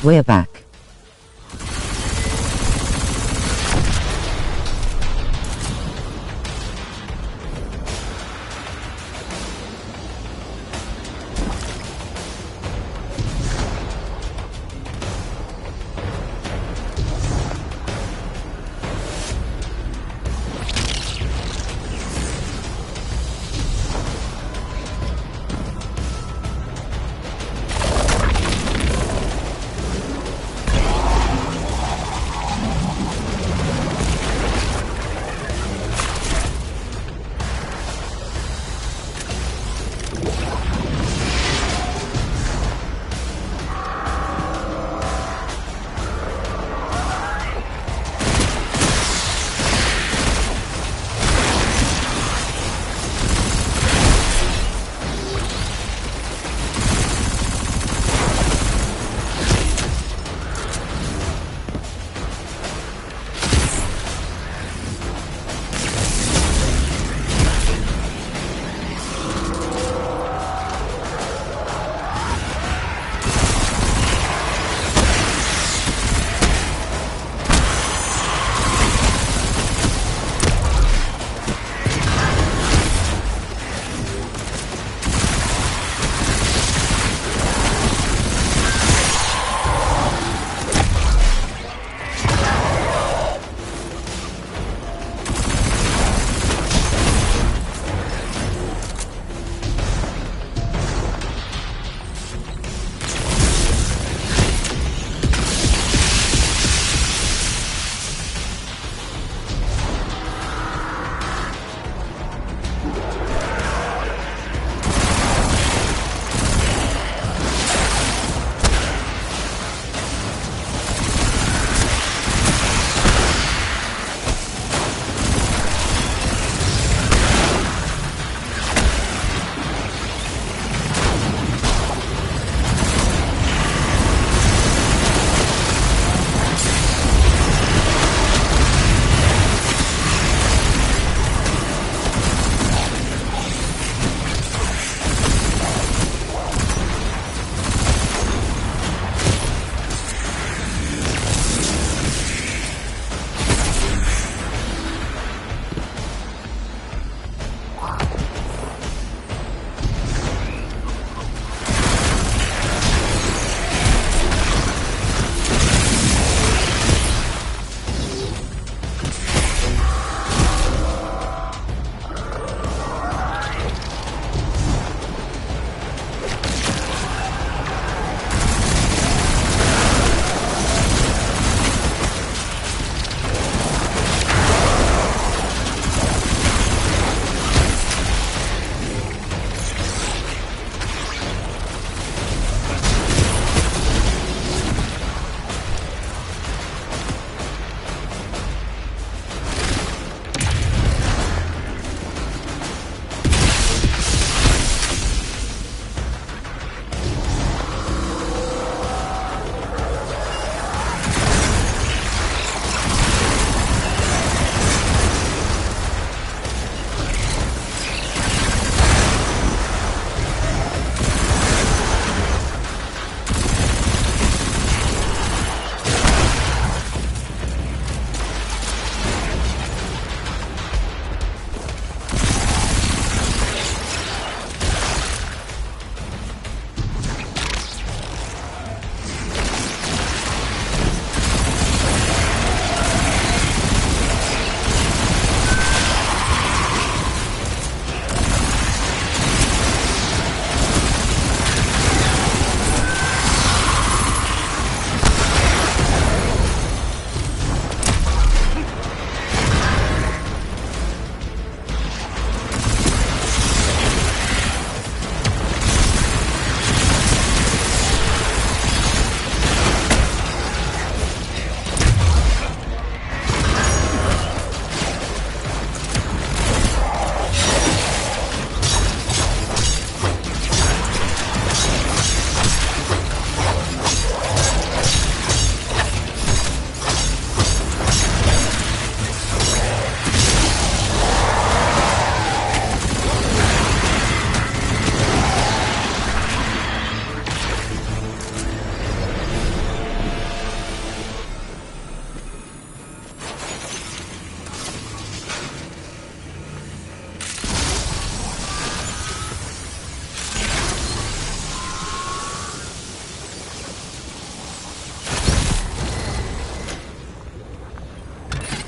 We're back.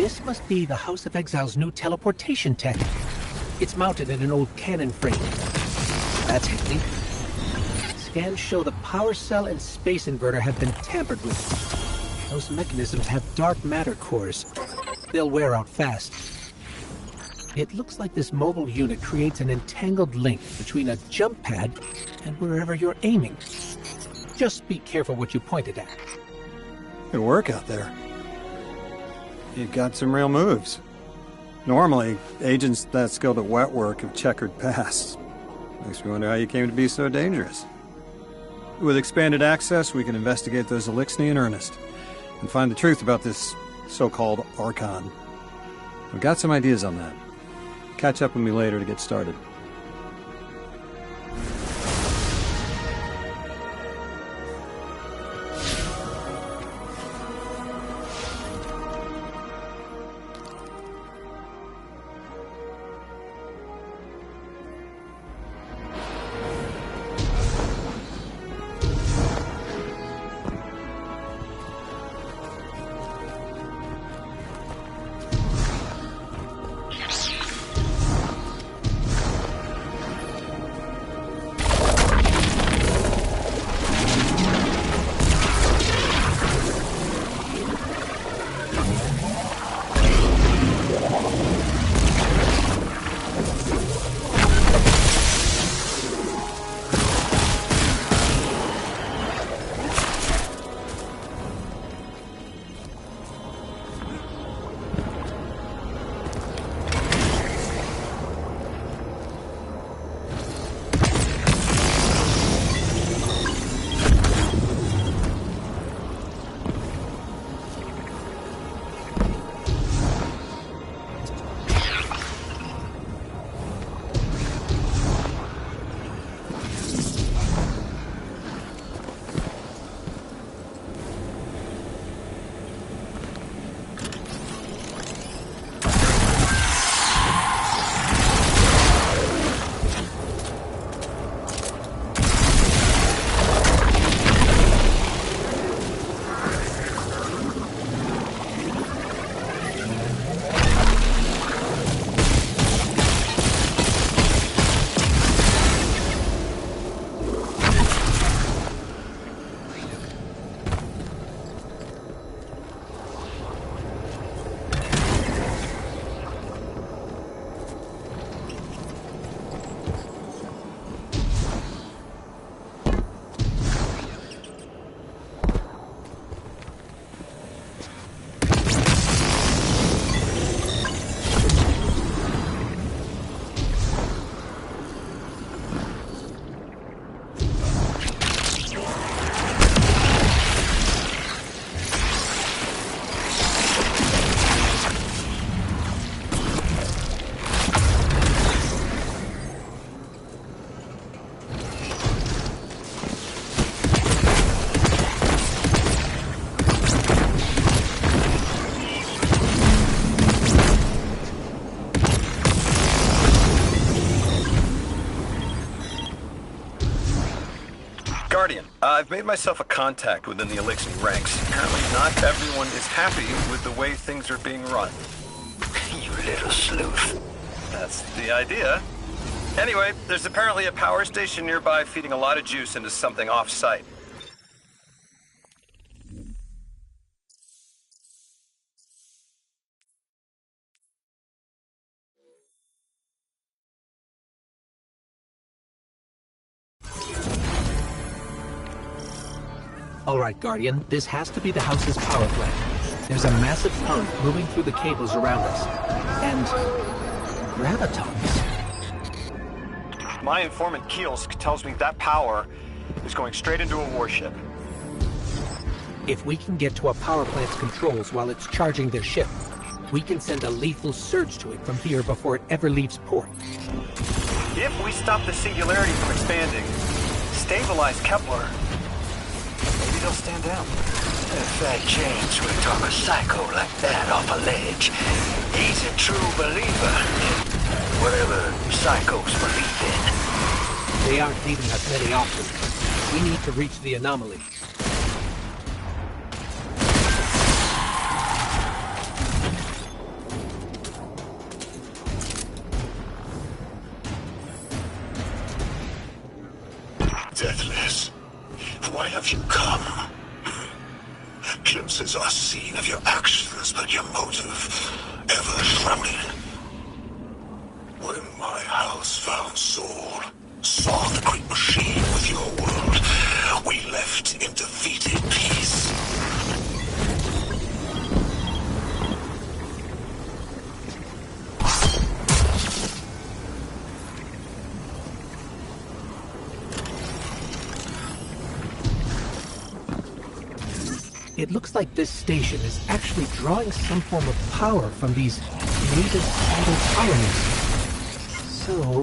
This must be the House of Exile's new teleportation tech. It's mounted in an old cannon frame. That's handy. Scans show the power cell and space inverter have been tampered with. Those mechanisms have dark matter cores. They'll wear out fast. It looks like this mobile unit creates an entangled link between a jump pad and wherever you're aiming. Just be careful what you pointed at. Good work out there. You've got some real moves. Normally, agents that skilled at wet work have checkered pasts. Makes me wonder how you came to be so dangerous. With expanded access, we can investigate those Eliksni in earnest, and find the truth about this so-called Archon. I've got some ideas on that. Catch up with me later to get started. I've made myself a contact within the Eliksni ranks. Apparently not everyone is happy with the way things are being run. You little sleuth. That's the idea. Anyway, there's apparently a power station nearby feeding a lot of juice into something off-site. All right, Guardian, this has to be the house's power plant. There's a massive current moving through the cables around us. And gravitons. My informant Kielsk tells me that power is going straight into a warship. If we can get to a power plant's controls while it's charging their ship, we can send a lethal surge to it from here before it ever leaves port. If we stop the singularity from expanding, stabilize Kepler, maybe they'll stand down. If that James would talk a psycho like that off a ledge, he's a true believer in whatever psychos believe in. They aren't leaving us many options. We need to reach the anomaly. have you come? Glimpses are seen of your actions, but your motive ever shrouded. When my house found Saul, saw the great machine with your world, we left in defeated peace. It looks like this station is actually drawing some form of power from these native idle colonies. So,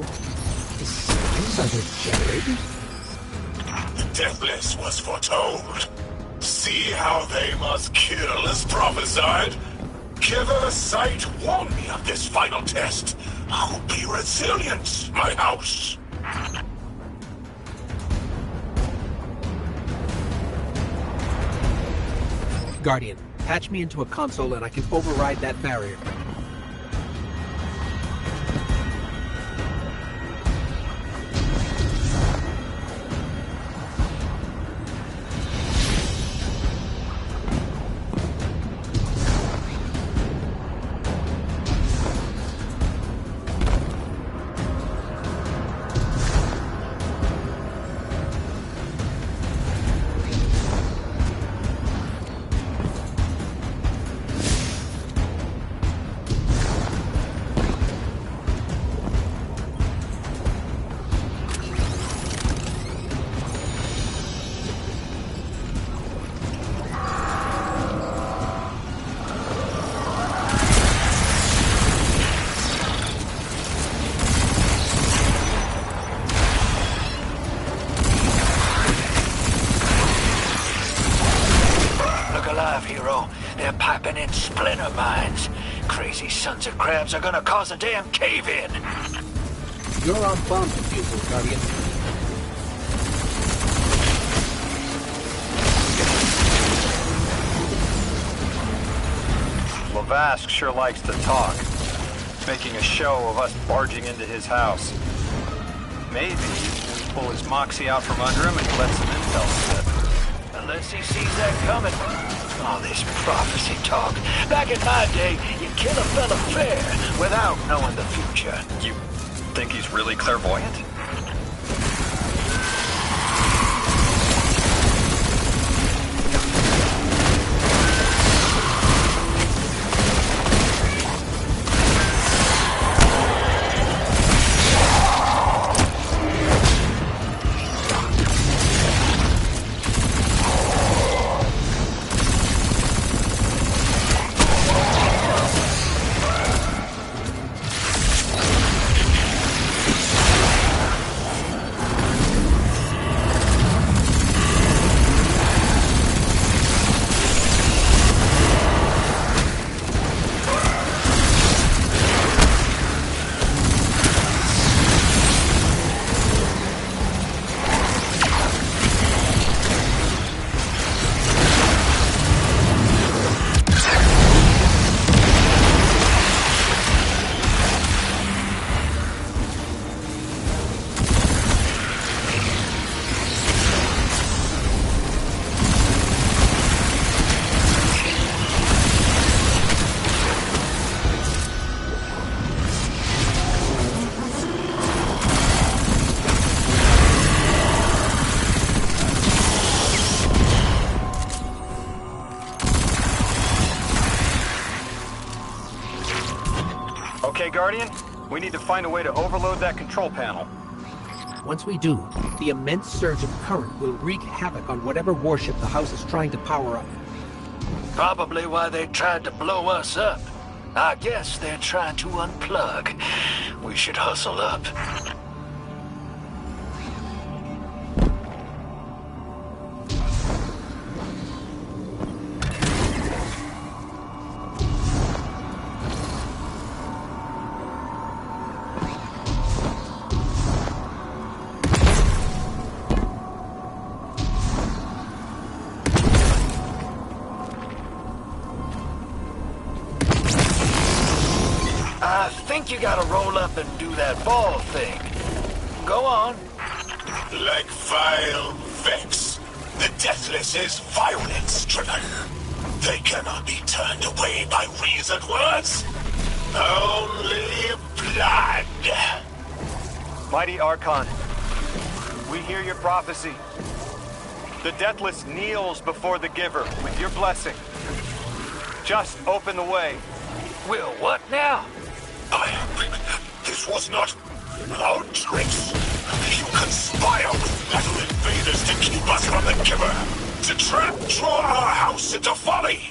the sounds are generated? The Deathless was foretold. See how they must kill as prophesied? Giver Sight warned me of this final test. I'll be resilient, my house. Guardian, patch me into a console and I can override that barrier. They're piping in splinter mines. Crazy sons of crabs are gonna cause a damn cave-in. You're on bomb defusal, Guardian. Lavask sure likes to talk, making a show of us barging into his house. Maybe we pull his moxie out from under him and let some intel slip. Unless he sees that coming. All this prophecy talk. Back in my day, you'd kill a fella fair without knowing the future. You think he's really clairvoyant? Okay, Guardian, we need to find a way to overload that control panel. Once we do, the immense surge of current will wreak havoc on whatever warship the house is trying to power up. Probably why they tried to blow us up. I guess they're trying to unplug. We should hustle up. I think you gotta roll up and do that ball thing. Go on. Like vile Vex, the Deathless is violence-driven. They cannot be turned away by reasoned words. Only blood. Mighty Archon, we hear your prophecy. The Deathless kneels before the Giver with your blessing. Just open the way. Will what now? This was not our tricks. You conspire with metal invaders to keep us from the Giver. To draw our house into folly.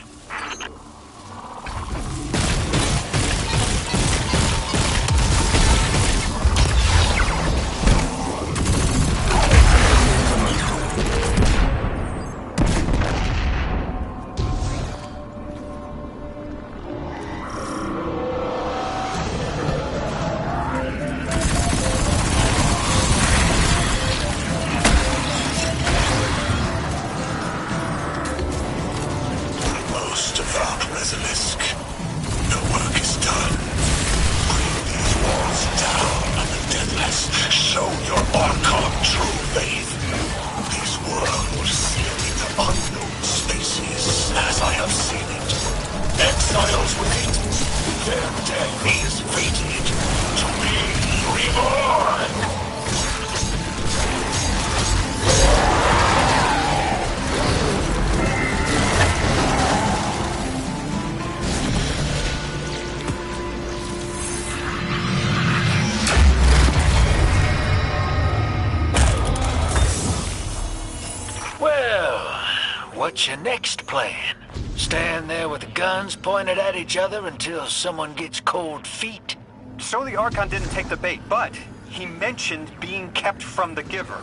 What's your next plan? Stand there with the guns pointed at each other until someone gets cold feet? So the Archon didn't take the bait, but he mentioned being kept from the Giver.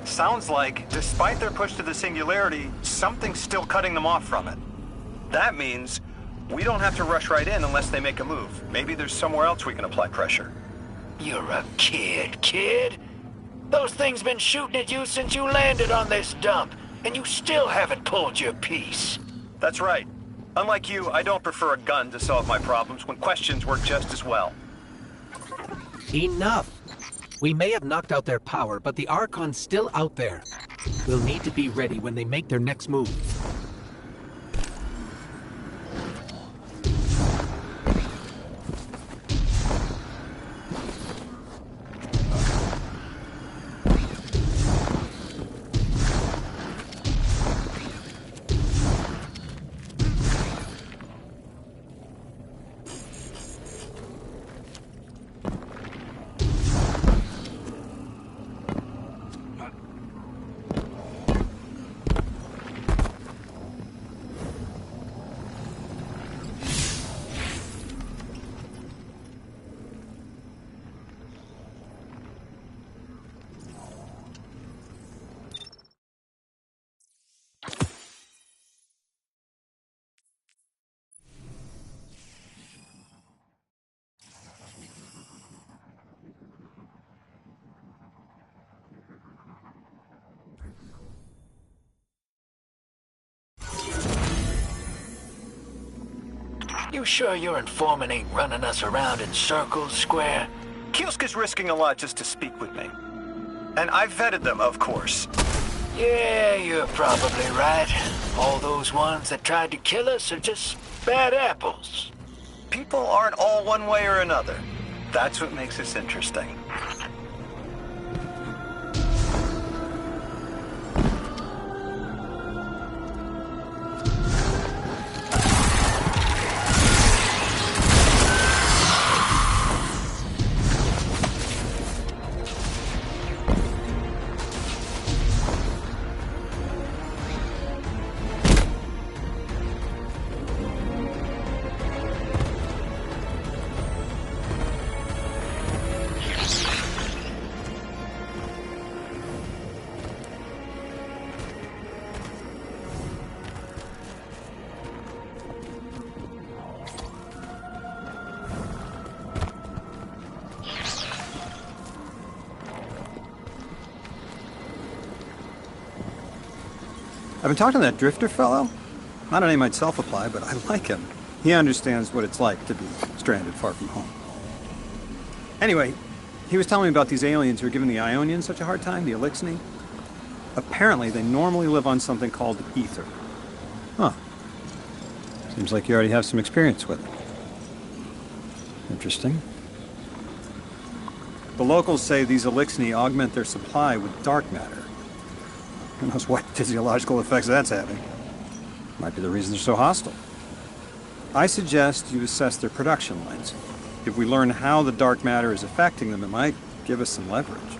Sounds like, despite their push to the Singularity, something's still cutting them off from it. That means we don't have to rush right in unless they make a move. Maybe there's somewhere else we can apply pressure. You're a kid. Those things been shooting at you since you landed on this dump, and you still haven't pulled your piece. That's right. Unlike you, I don't prefer a gun to solve my problems when questions work just as well. Enough! We may have knocked out their power, but the Archon's still out there. We'll need to be ready when they make their next move. You sure your informant ain't running us around in circles, Square? Kiosk is risking a lot just to speak with me. And I've vetted them, of course. Yeah, you're probably right. All those ones that tried to kill us are just bad apples. People aren't all one way or another. That's what makes this interesting. I've been talking to that Drifter fellow. Not a name I'd self-apply, but I like him. He understands what it's like to be stranded far from home. Anyway, he was telling me about these aliens who are giving the Ionians such a hard time, the Elixni. Apparently, they normally live on something called ether. Huh. Seems like you already have some experience with it. Interesting. The locals say these Elixni augment their supply with dark matter. Who knows what physiological effects that's having? Might be the reason they're so hostile. I suggest you assess their production lines. If we learn how the dark matter is affecting them, it might give us some leverage.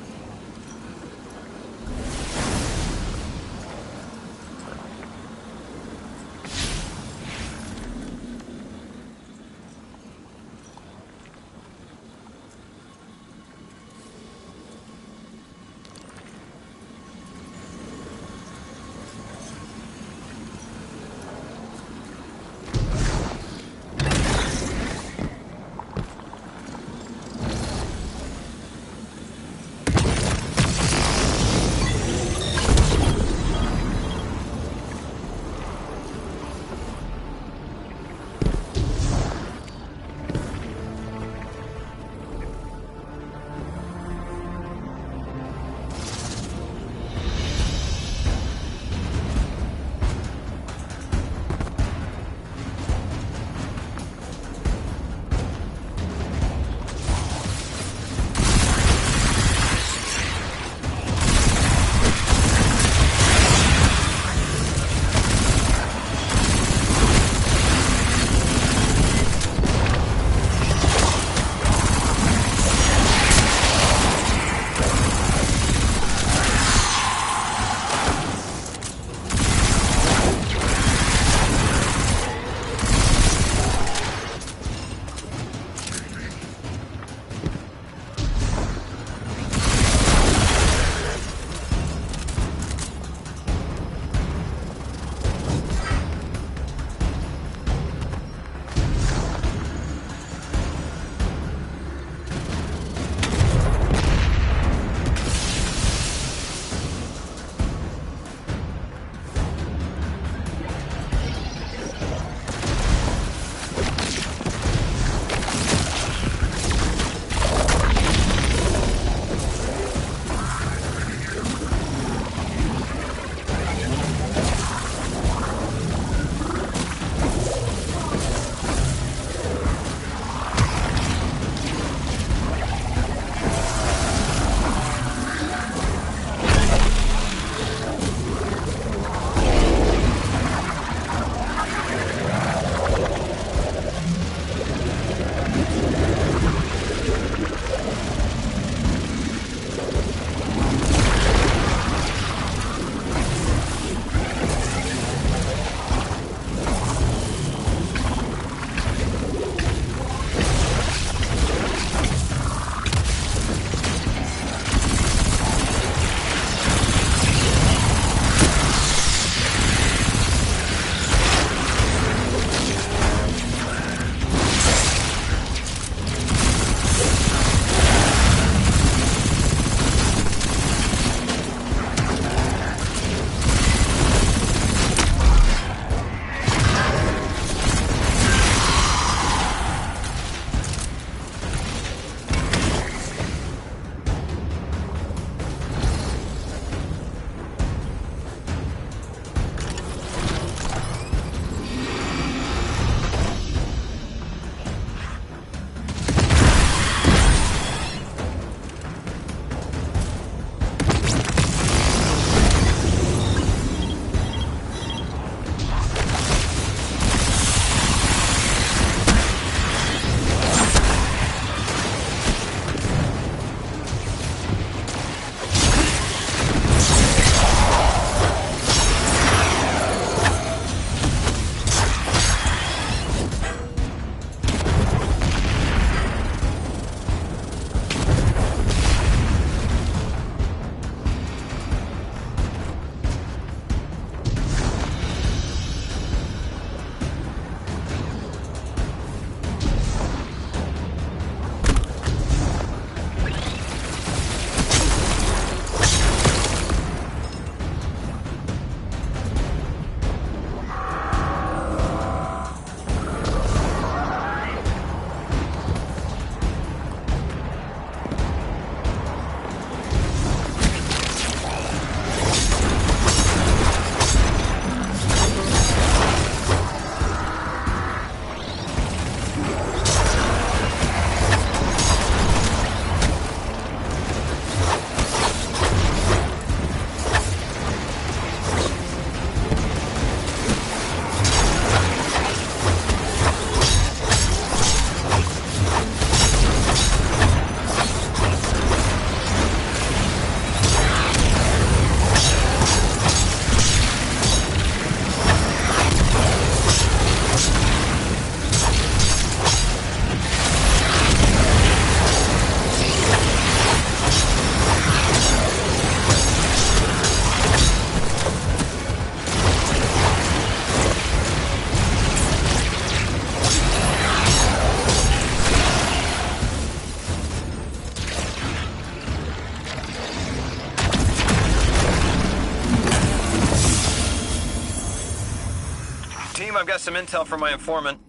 got some intel from my informant.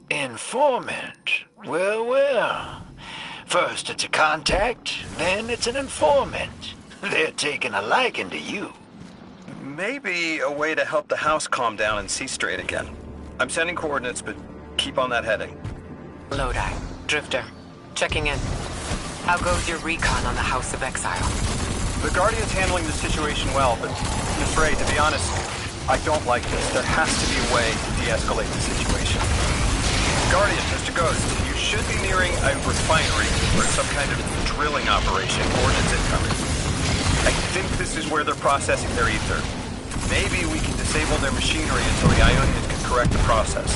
Informant? Well, well. First it's a contact, then it's an informant. They're taking a liking to you. Maybe a way to help the house calm down and see straight again. I'm sending coordinates, but keep on that heading. Lodi, Drifter, checking in. How goes your recon on the House of Exile? The Guardian's handling the situation well, but Miss Ray, to be honest, I don't like this. There has to be a way to de-escalate the situation. Guardian, Mr. Ghost, you should be nearing a refinery or some kind of drilling operation. Coordinates incoming. I think this is where they're processing their ether. Maybe we can disable their machinery until the Ionians can correct the process.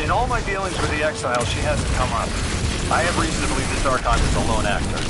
In all my dealings with the Exile, she hasn't come up. I have reason to believe this Archon is a lone actor.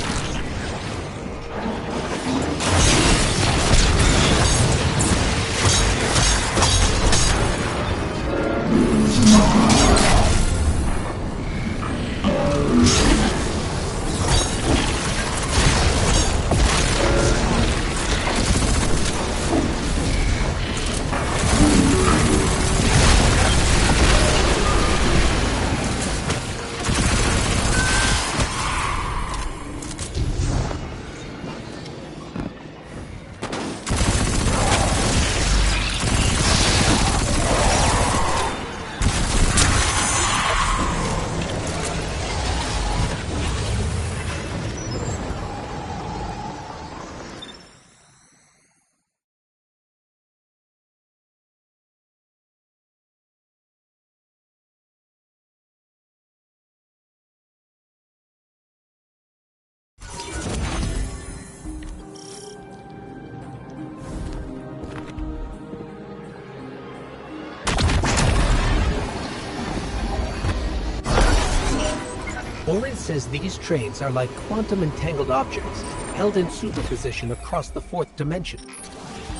Orin says these trains are like quantum-entangled objects, held in superposition across the fourth dimension.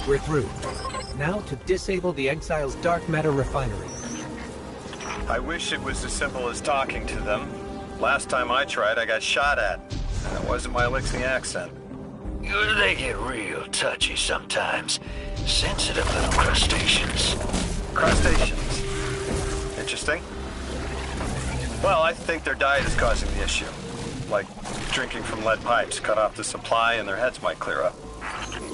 We're through. Now to disable the Exile's dark matter refinery. I wish it was as simple as talking to them. Last time I tried, I got shot at. And it wasn't my Elixir accent. They get real touchy sometimes. Sensitive little crustaceans. Crustaceans. Interesting. Well, I think their diet is causing the issue. Like drinking from lead pipes, cut off the supply and their heads might clear up.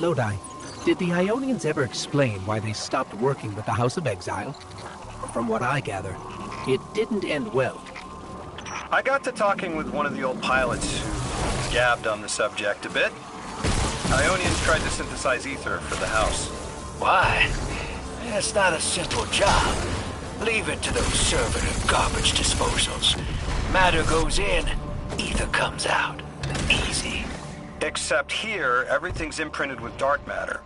Lodi, did the Ionians ever explain why they stopped working with the House of Exile? From what I gather, it didn't end well. I got to talking with one of the old pilots who gabbed on the subject a bit. Ionians tried to synthesize ether for the house. Why? It's not a simple job. Leave it to those servitor garbage disposals. Matter goes in, ether comes out. Easy. Except here, everything's imprinted with dark matter,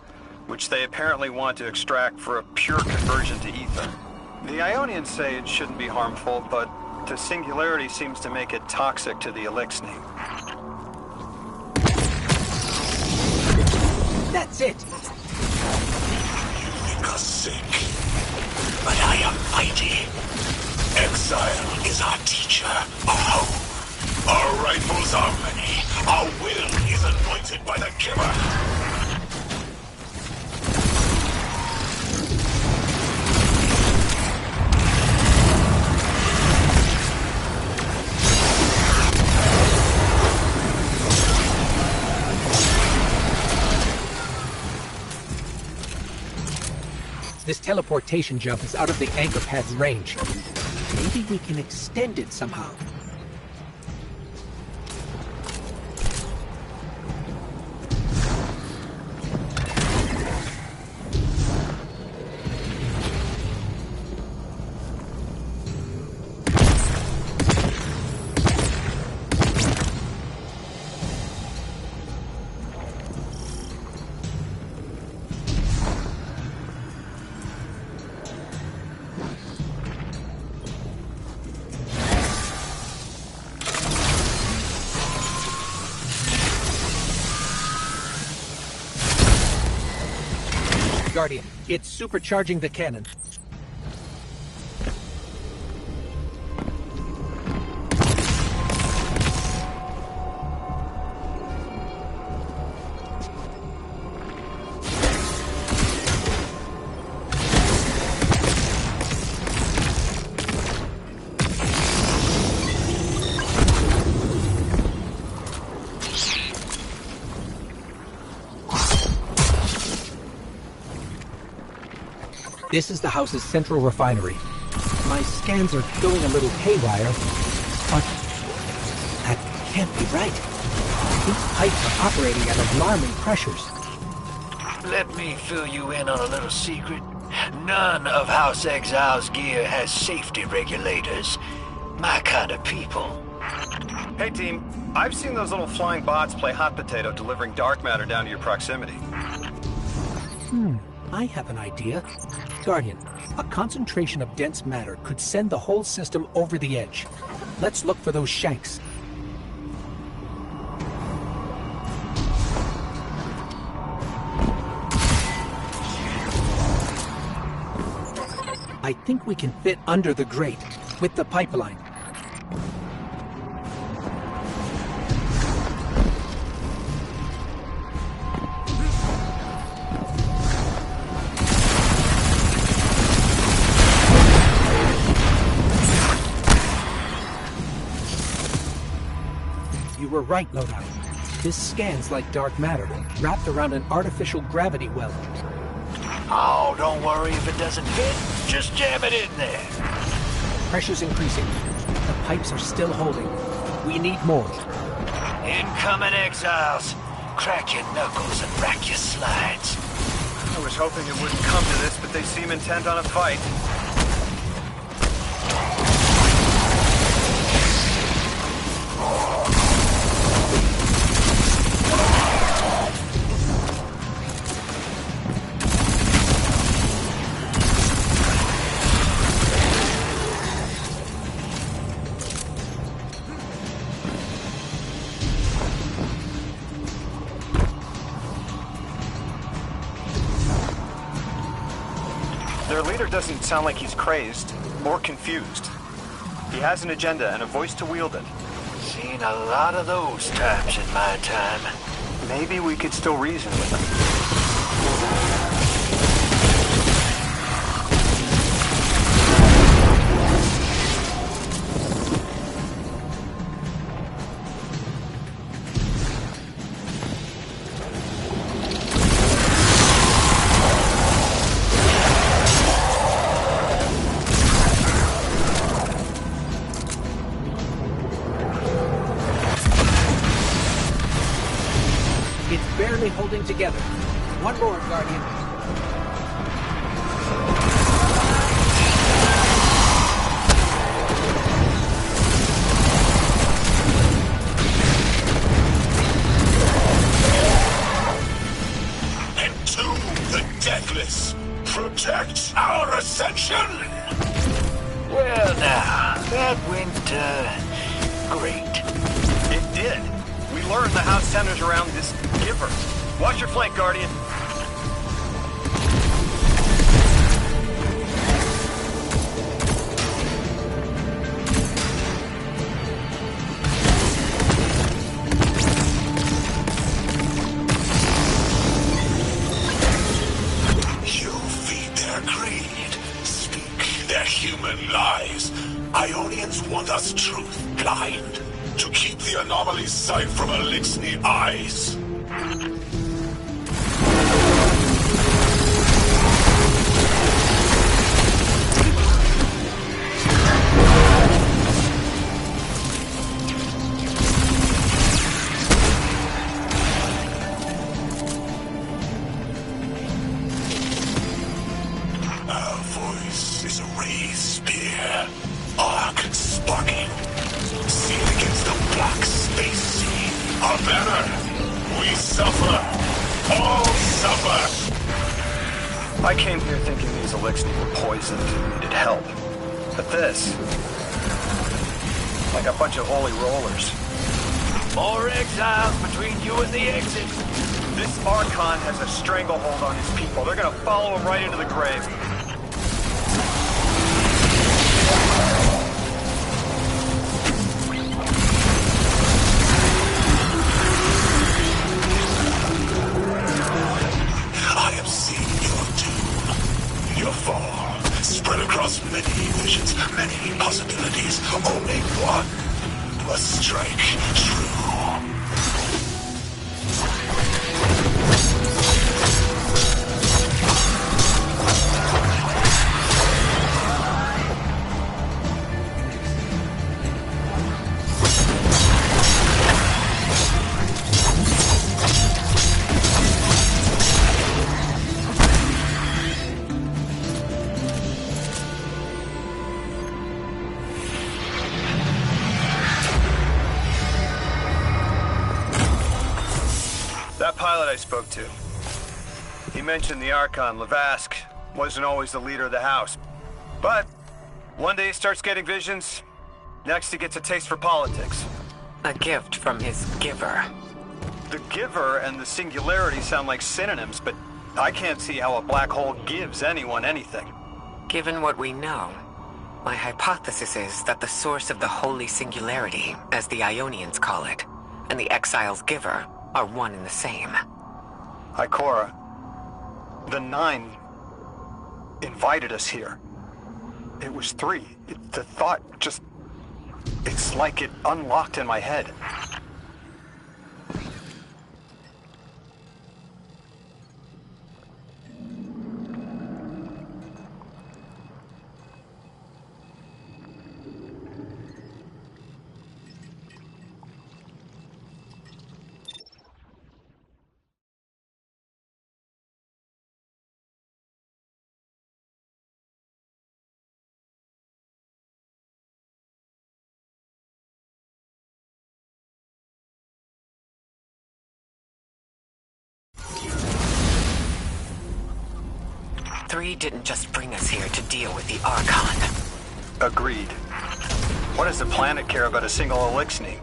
which they apparently want to extract for a pure conversion to ether. The Ionians say it shouldn't be harmful, but the singularity seems to make it toxic to the Elixir. That's it! You think us sick, but I am mighty. Exile is our teacher, our home. Our rifles are many. Our will is anointed by the giver. This teleportation jump is out of the anchor pad's range. Maybe we can extend it somehow. Guardian, it's supercharging the cannon. This is the house's central refinery. My scans are going a little haywire, but that can't be right. These pipes are operating at alarming pressures. Let me fill you in on a little secret. None of House Exile's gear has safety regulators. My kind of people. Hey team, I've seen those little flying bots play hot potato delivering dark matter down to your proximity. I have an idea. Guardian, a concentration of dense matter could send the whole system over the edge. Let's look for those shanks. I think we can fit under the grate with the pipeline. You were right, Loadout. This scans like dark matter, wrapped around an artificial gravity well. Oh, don't worry if it doesn't fit. Just jam it in there. Pressure's increasing. The pipes are still holding. We need more. Incoming Exiles. Crack your knuckles and rack your slides. I was hoping it wouldn't come to this, but they seem intent on a fight. Their leader doesn't sound like he's crazed or confused. He has an agenda and a voice to wield it. Seen a lot of those times in my time. Maybe we could still reason with him. It's barely holding together. One more, Guardian. Entomb the deathless. Protect our ascension. Well now, that went, great. It did. We learned the house centers around this giver. Watch your flank, Guardian. You feed their greed, speak their human lies. Ionians want us truth blind, to keep the anomaly's sight from Elixni eyes. Our voice is a raised spear, arc sparking. Seen against the black space sea. Our banner. We suffer. All suffer. I came here thinking these Elixni were poisoned and needed help. But this... like a bunch of holy rollers. More exiles between you and the exit. This Archon has a stranglehold on his people. They're gonna follow him right into the grave. I have seen your doom, your fall, spread across many visions, many possibilities. Only one must strike true. pilot I spoke to. He mentioned the Archon, Lavask, wasn't always the leader of the house. But one day he starts getting visions, next he gets a taste for politics. A gift from his giver. The giver and the singularity sound like synonyms, but I can't see how a black hole gives anyone anything. Given what we know, my hypothesis is that the source of the holy singularity, as the Ionians call it, and the exile's giver are one and the same. Ikora, the Nine invited us here. It was 3. The thought just... It's like it unlocked in my head. Three didn't just bring us here to deal with the Archon. Agreed. What does the planet care about a single Elixni?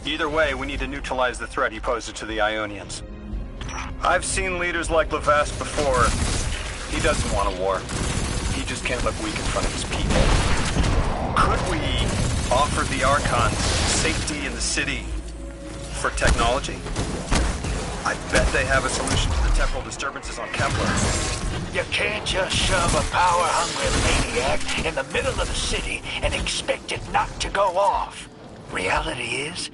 Either way, we need to neutralize the threat he poses to the Ionians. I've seen leaders like Lavask before. He doesn't want a war. He just can't look weak in front of his people. Could we offer the Archons safety in the city for technology? I bet they have a solution to the temporal disturbances on Kepler. You can't just shove a power-hungry maniac in the middle of the city and expect it not to go off. Reality is,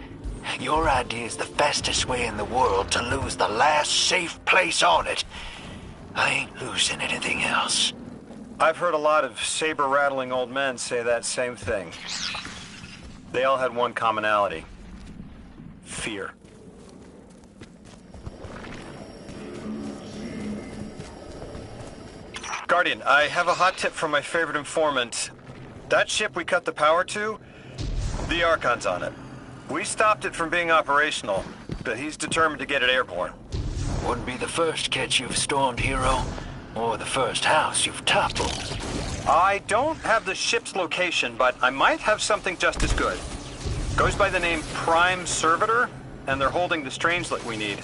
your idea is the fastest way in the world to lose the last safe place on it. I ain't losing anything else. I've heard a lot of saber-rattling old men say that same thing. They all had one commonality. Fear. Guardian, I have a hot tip from my favorite informant. That ship we cut the power to, the Archon's on it. We stopped it from being operational, but he's determined to get it airborne. Wouldn't be the first catch you've stormed, Hero, or the first house you've toppled. I don't have the ship's location, but I might have something just as good. Goes by the name Prime Servitor, and they're holding the Strangelet we need.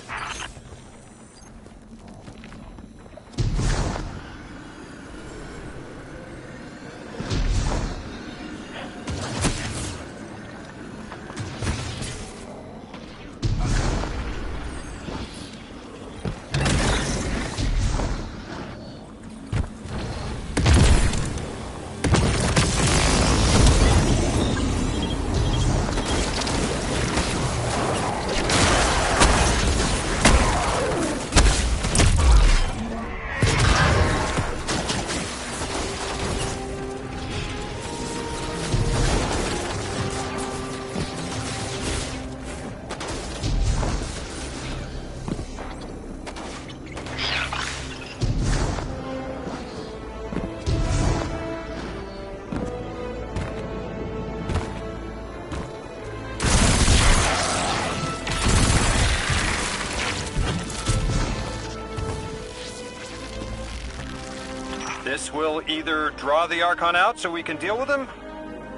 This will either draw the Archon out so we can deal with him,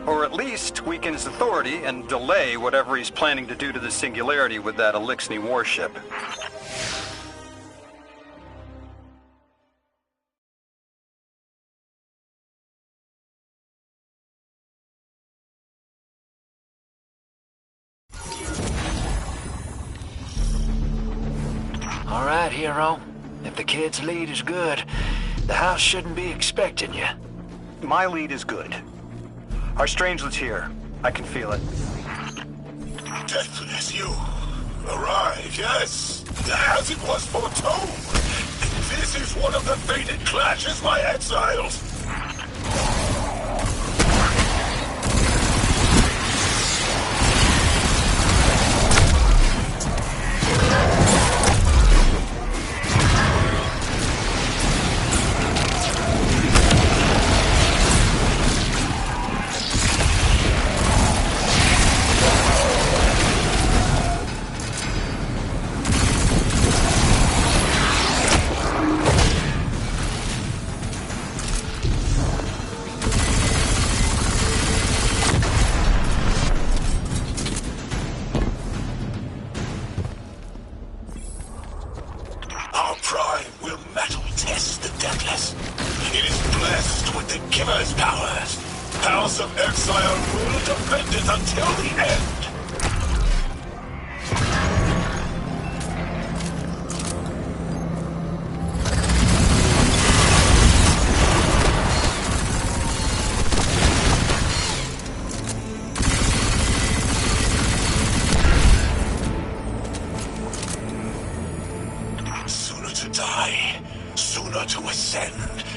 or at least weaken his authority and delay whatever he's planning to do to the Singularity with that Elixni warship. All right, Hero. If the kid's lead is good, the house shouldn't be expecting you. My lead is good. Our Strangelet's here. I can feel it. Deathless, you arrived, yes, as it was foretold. This is one of the fated clashes, my exiles. House of Exile will defend it until the end. Sooner to die, sooner to ascend,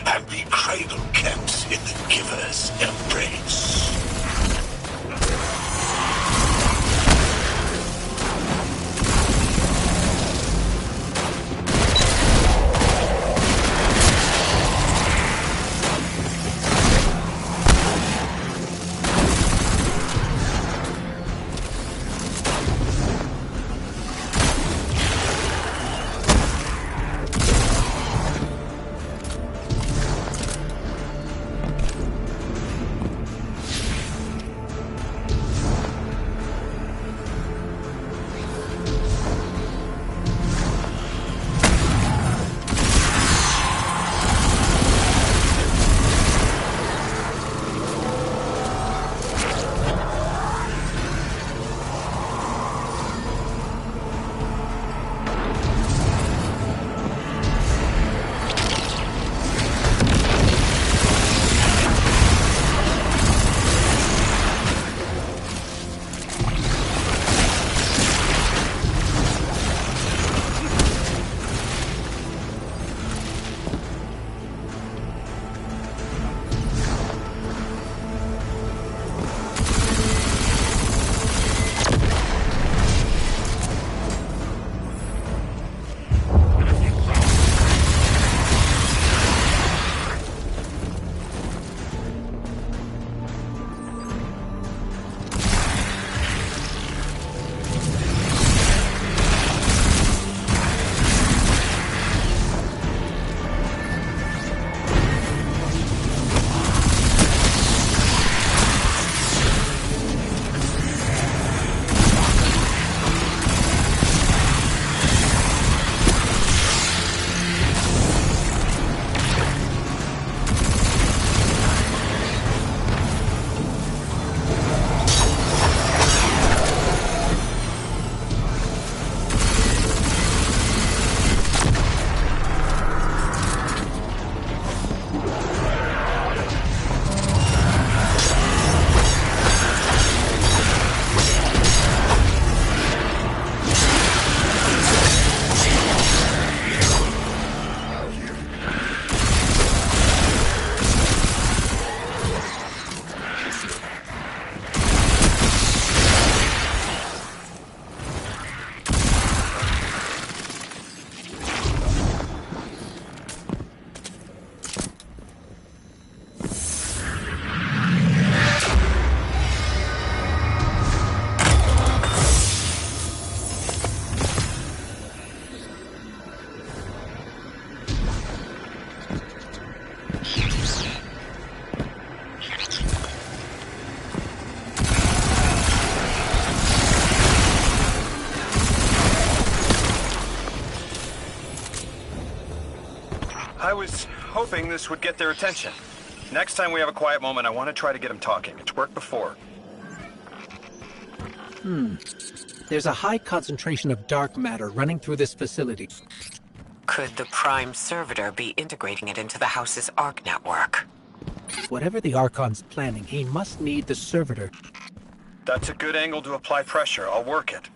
and be cradle-kept in the Giver's embrace. I was hoping this would get their attention. Next time we have a quiet moment, I want to try to get them talking. It's worked before. There's a high concentration of dark matter running through this facility. Could the Prime Servitor be integrating it into the House's Arc network? Whatever the Archon's planning, he must need the Servitor. That's a good angle to apply pressure. I'll work it.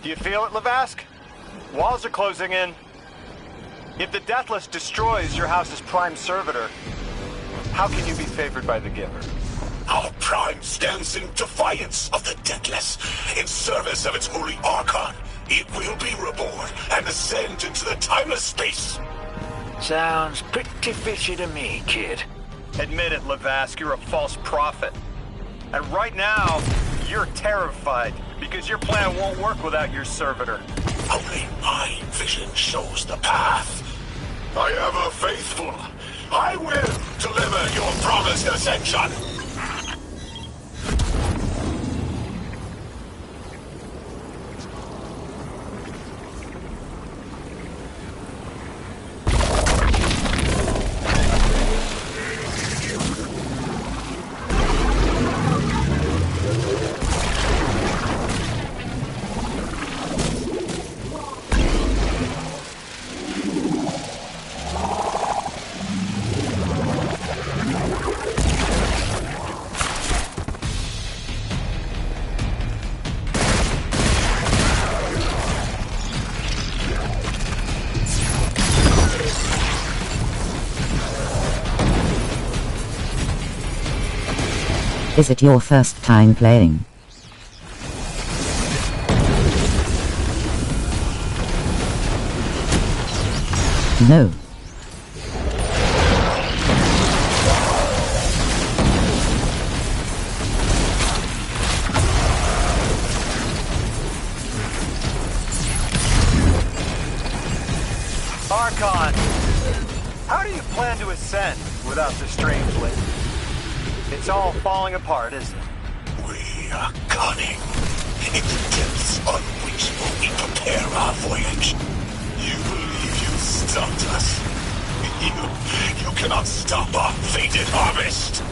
Do you feel it, Lavask? Walls are closing in. If the Deathless destroys your house's prime servitor, how can you be favored by the Giver? Our Prime stands in defiance of the Deathless, in service of its holy Archon. It will be reborn and ascend into the timeless space. Sounds pretty fishy to me, kid. Admit it, Lavask, you're a false prophet. And right now, you're terrified, because your plan won't work without your servitor. Only my vision shows the path. I am a faithful. I will deliver your promised ascension. Is it your first time playing? No. Archon, how do you plan to ascend without the Strangeling? It's all falling apart, isn't it? We are cunning. In the depths on which will we prepare our voyage. You believe you stumped us. You cannot stop our fated harvest.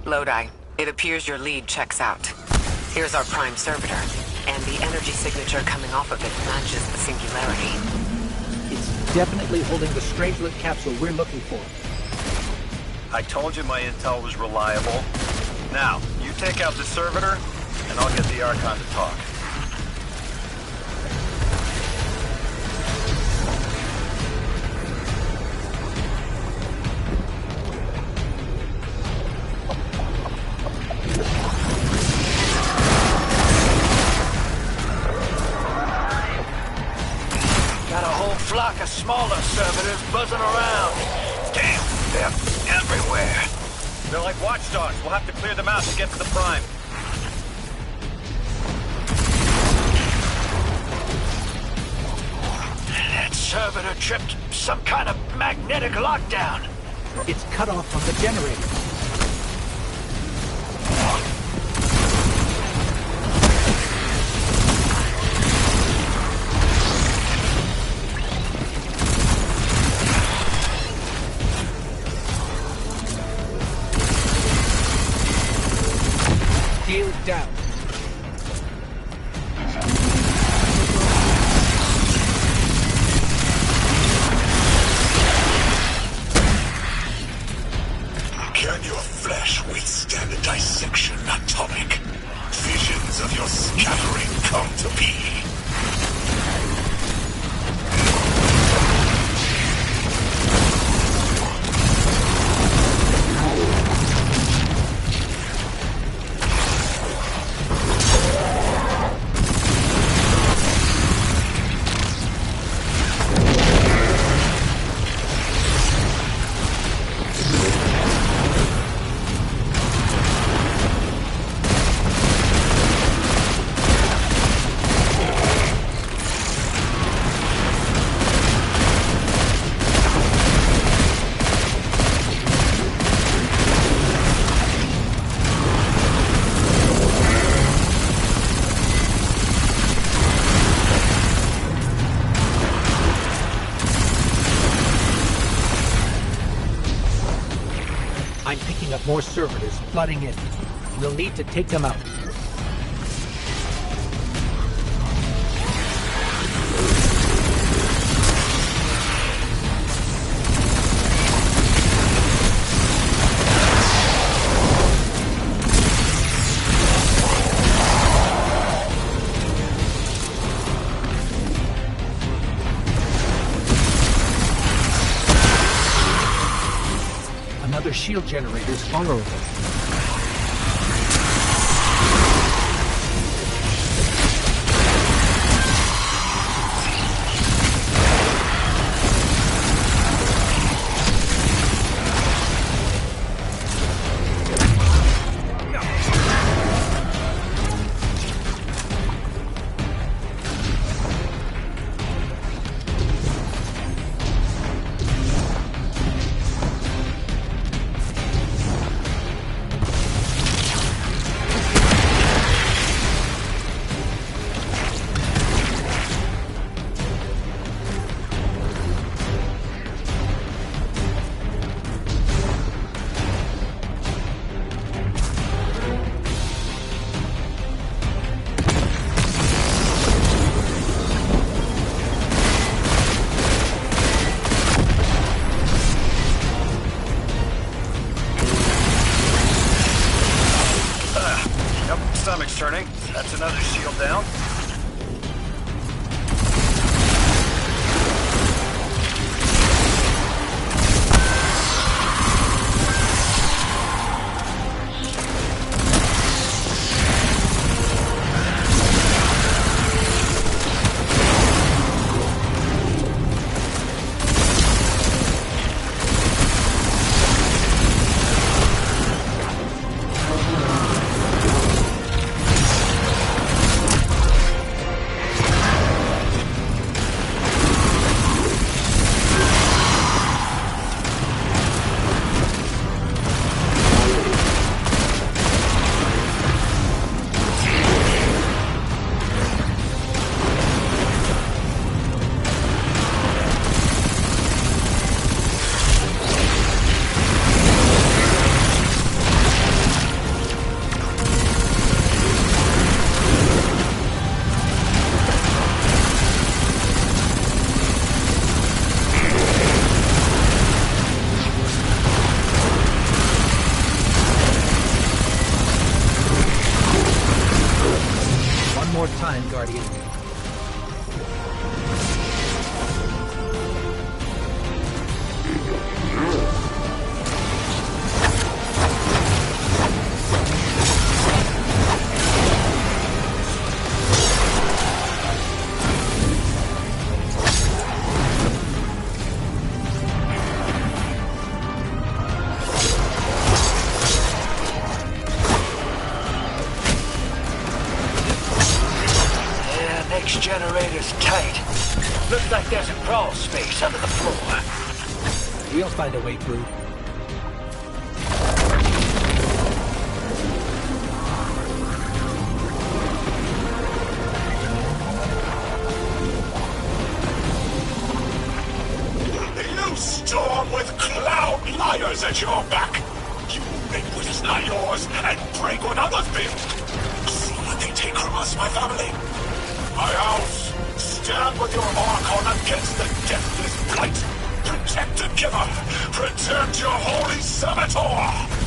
Lodi, it appears your lead checks out. Here's our prime servitor, and the energy signature coming off of it matches the singularity. It's definitely holding the Strangelet capsule we're looking for. I told you my intel was reliable. Now, you take out the servitor, and I'll get the Archon to talk. Flock of smaller servitors buzzing around. Damn, they're everywhere. They're like watchdogs. We'll have to clear them out to get to the Prime. That servitor tripped some kind of magnetic lockdown. It's cut off from the generator. Shield down. Can your flesh withstand a dissection, Atomic? Visions of your scattering come to be. I'm picking up more servitors flooding in. We'll need to take them out. Another shield generator's vulnerable. Stomach's turning. That's another shield down. More time, Guardian. Generator's tight. Looks like there's a crawl space under the floor. We'll find a way through. You storm with cloud liars at your back. You make what is not yours, and break what others build. See what they take from us, my family. My house, stand with your Archon against the deathless blight. Protect the Giver. Protect your holy servitor.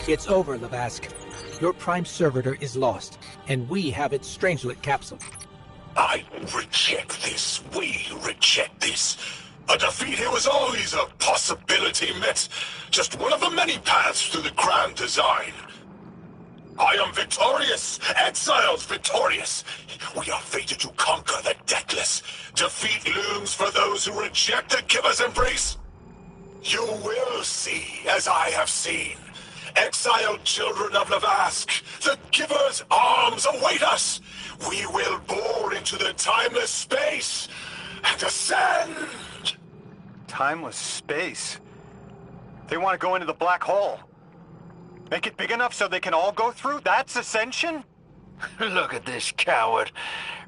It's over, Lavask. Your Prime Servitor is lost, and we have its Strangelet capsule. I reject this. We reject this. A defeat here was always a possibility, Met. Just one of the many paths to the grand design. I am victorious. Exiles victorious. We are fated to conquer the deathless. Defeat looms for those who reject the Giver's embrace. You will see, as I have seen. Exiled children of Lavask, the Giver's arms await us. We will bore into the timeless space and ascend. Timeless space? They want to go into the black hole. Make it big enough so they can all go through? That's ascension? Look at this coward,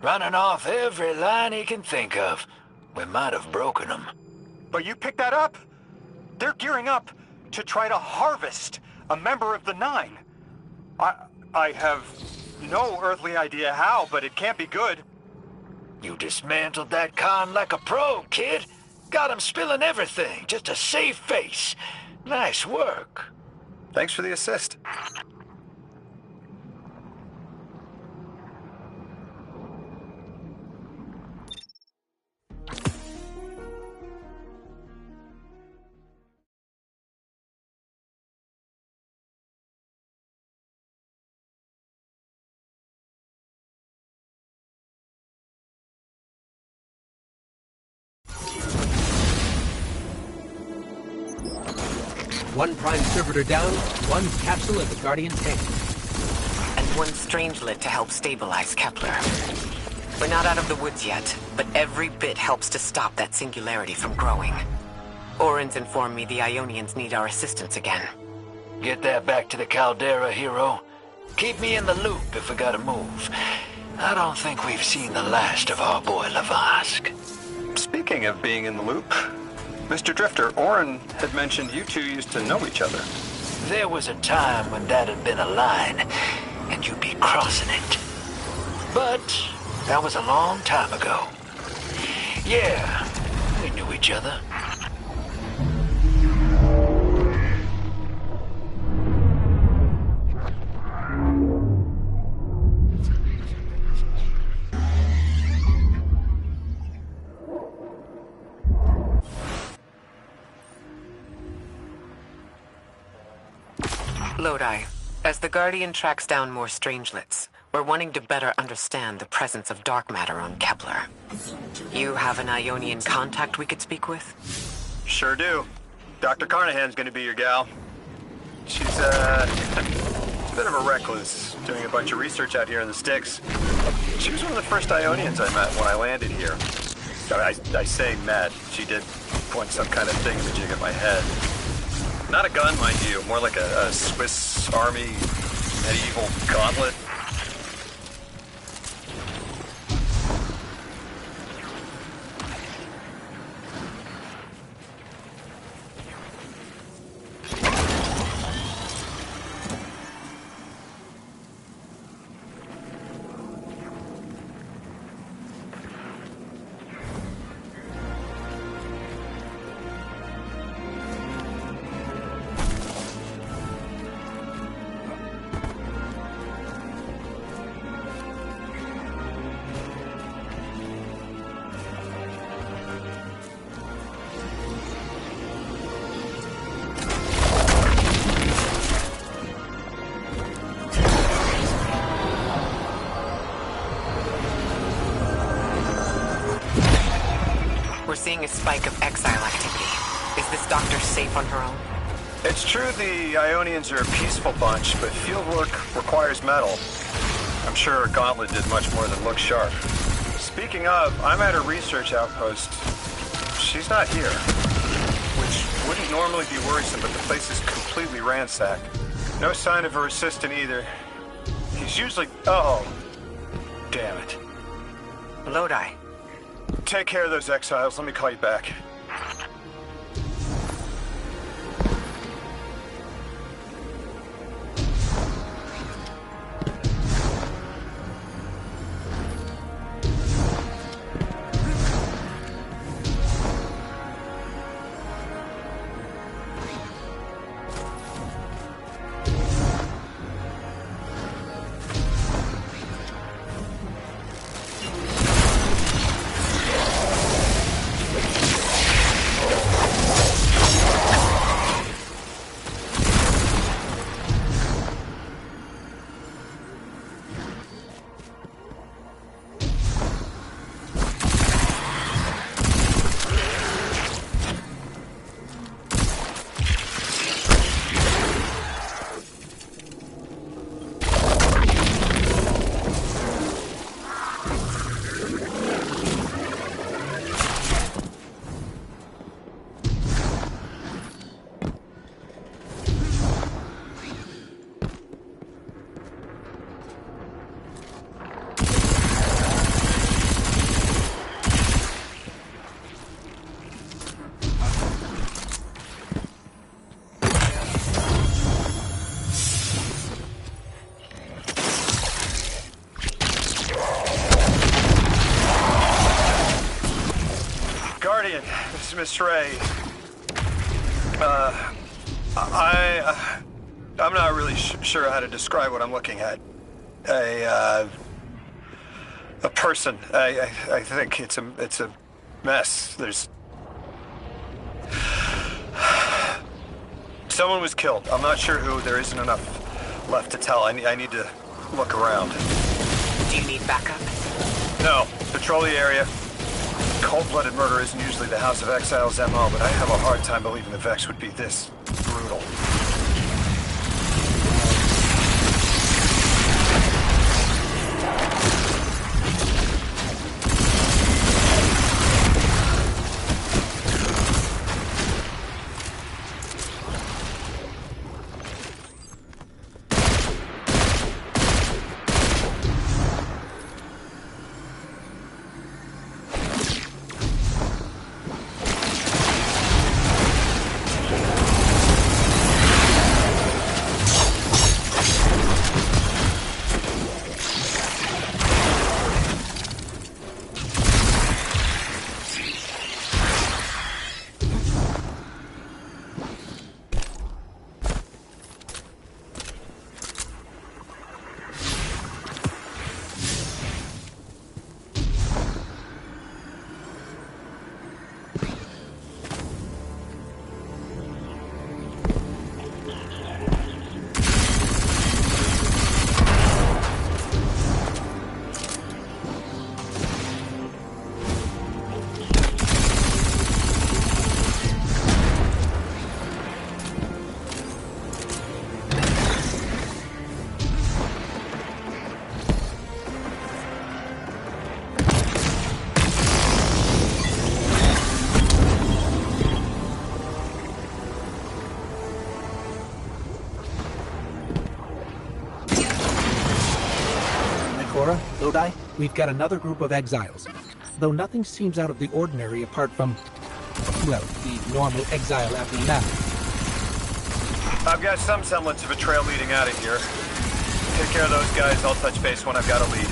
running off every line he can think of. We might have broken him. But you picked that up. They're gearing up to try to harvest a member of the Nine. I have no earthly idea how, but it can't be good. You dismantled that con like a pro, kid. Got him spilling everything, just to save face. Nice work. Thanks for the assist. One Prime Servitor down, one capsule at the Guardian tank. And one Strangelet to help stabilize Kepler. We're not out of the woods yet, but every bit helps to stop that singularity from growing. Orin's informed me the Ionians need our assistance again. Get that back to the Caldera, hero. Keep me in the loop if we gotta move. I don't think we've seen the last of our boy Lavask. Speaking of being in the loop, Mr. Drifter, Orin had mentioned you two used to know each other. There was a time when that had been a line, and you'd be crossing it. But that was a long time ago. Yeah, we knew each other. Lodi, as the Guardian tracks down more Strangelets, we're wanting to better understand the presence of dark matter on Kepler. You have an Ionian contact we could speak with? Sure do. Dr. Carnahan's gonna be your gal. She's, a bit of a recluse, doing a bunch of research out here in the sticks. She was one of the first Ionians I met when I landed here. I say met. She did point some kind of thingamajig at my head. Not a gun, mind you, more like a Swiss Army medieval gauntlet. spike of exile activity. Is this doctor safe on her own? It's true the Ionians are a peaceful bunch, but fieldwork requires metal. I'm sure Gauntlet did much more than look sharp. Speaking of, I'm at her research outpost. She's not here. Which wouldn't normally be worrisome, but the place is completely ransacked. No sign of her assistant either. He's usually... Oh. Damn it. Lodi. Take care of those exiles. Let me call you back. Guardian, this is Miss Ray. I'm not really sure how to describe what I'm looking at. A person. I think it's a mess. There's... Someone was killed. I'm not sure who. There isn't enough left to tell. I need to look around. Do you need backup? No. Patrol the area. Cold-blooded murder isn't usually the House of Exile's MO, but I have a hard time believing the Vex would be this brutal. Lodi, we've got another group of exiles. Though nothing seems out of the ordinary apart from, well, the normal exile aftermath. I've got some semblance of a trail leading out of here. Take care of those guys. I'll touch base when I've got a lead.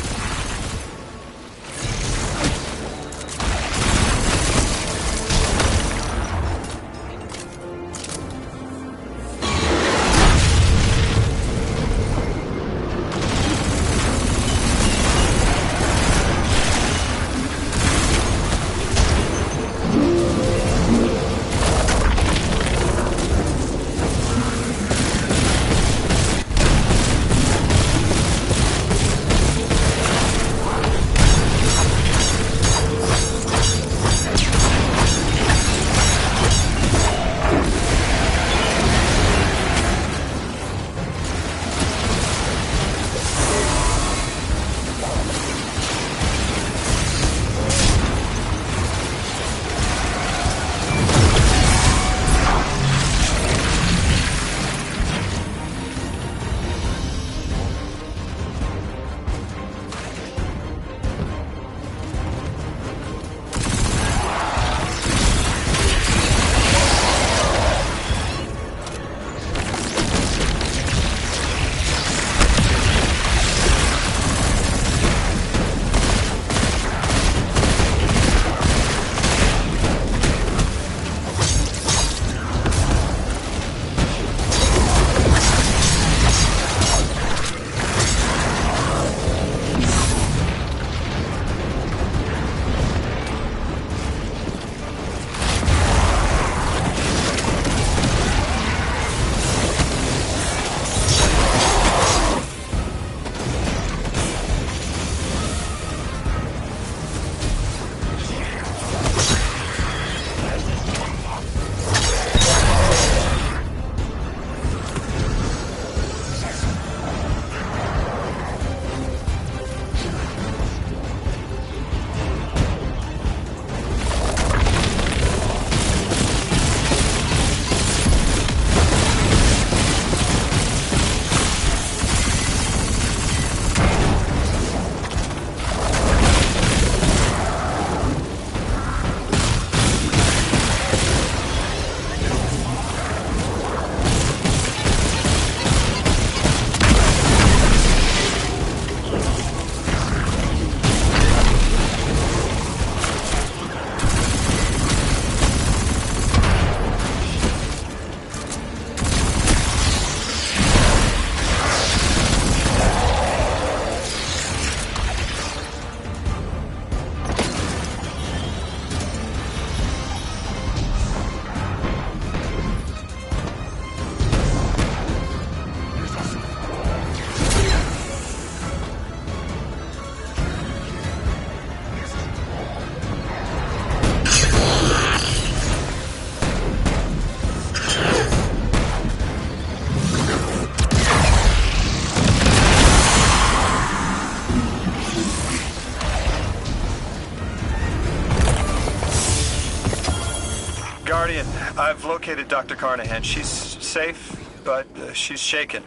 Guardian, I've located Dr. Carnahan. She's safe, but she's shaken.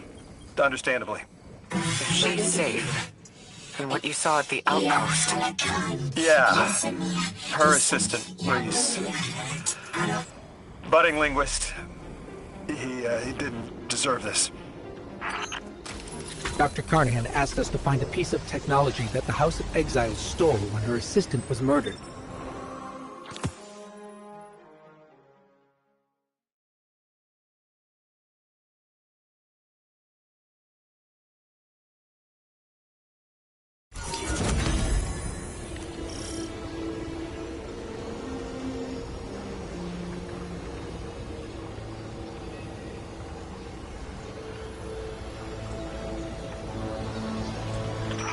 Understandably. If she's safe, then what you saw at the outpost... Yeah. Her assistant, Reese. Budding linguist. He didn't deserve this. Dr. Carnahan asked us to find a piece of technology that the House of Exiles stole when her assistant was murdered.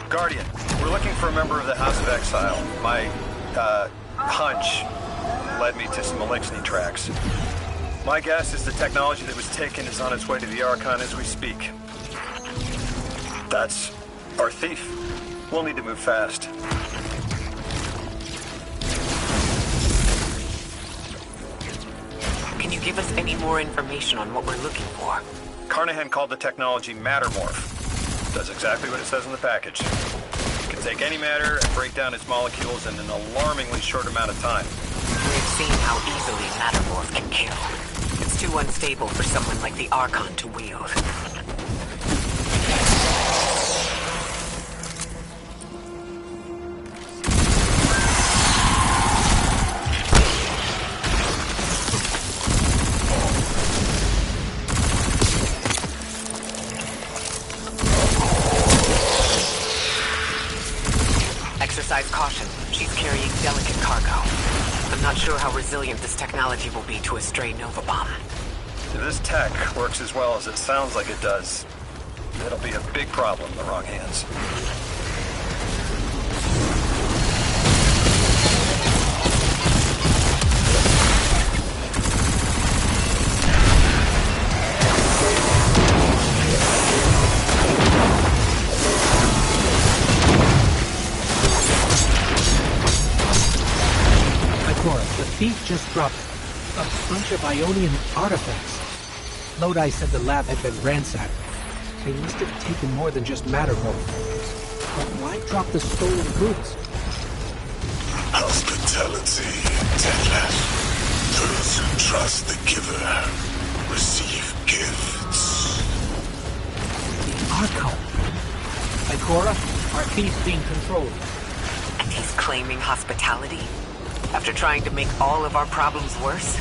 Guardian, we're looking for a member of the House of Exile. My, hunch led me to some Elixni tracks. My guess is the technology that was taken is on its way to the Archon as we speak. That's our thief. We'll need to move fast. Can you give us any more information on what we're looking for? Carnahan called the technology Mattermorph. Does exactly what it says in the package. It can take any matter and break down its molecules in an alarmingly short amount of time. We've seen how easily Mattermorph can kill. It's too unstable for someone like the Archon to wield. Exercise caution. She's carrying delicate cargo. I'm not sure how resilient this technology will be to a stray Nova bomb. If this tech works as well as it sounds like it does, it'll be a big problem in the wrong hands. The thief just dropped a bunch of Ionian artifacts. Lodi said the lab had been ransacked. They must have taken more than just Mattermorph. But why drop the stolen goods? Hospitality, Detlef. Those who trust the giver receive gifts. The Archon. Ikora, our thief's being controlled. And he's claiming hospitality? After trying to make all of our problems worse?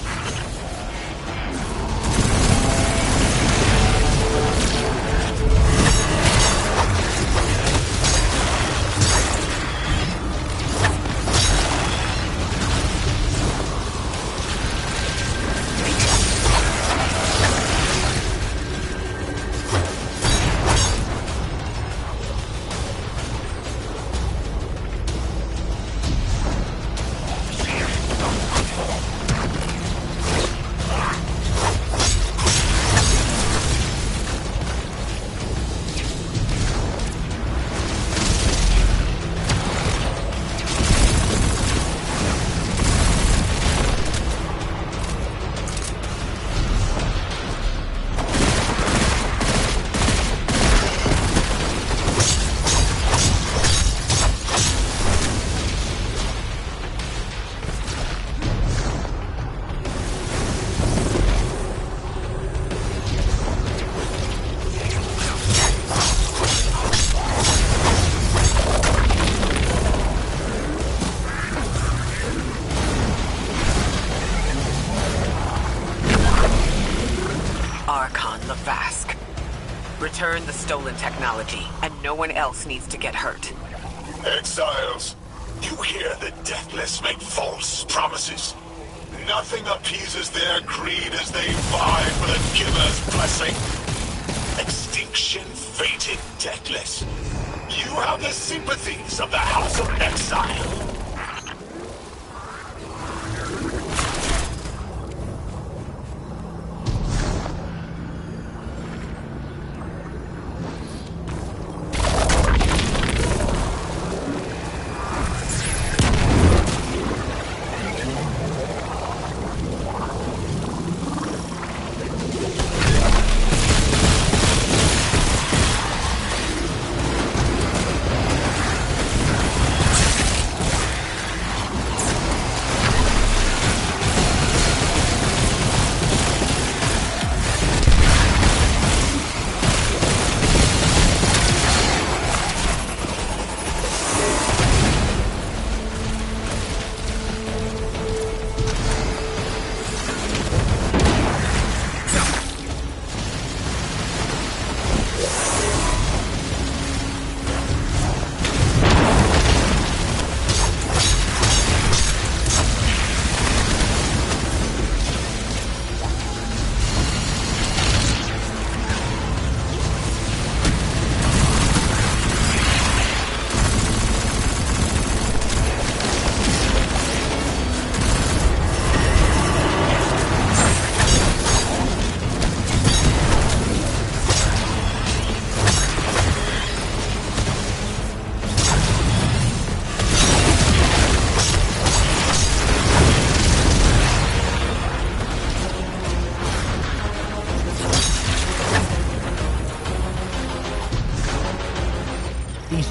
Return the stolen technology, and no one else needs to get hurt. Exiles, you hear the Deathless make false promises. Nothing appeases their greed as they vie for the giver's blessing. Extinction fated Deathless. You have the sympathies of the House of Exile.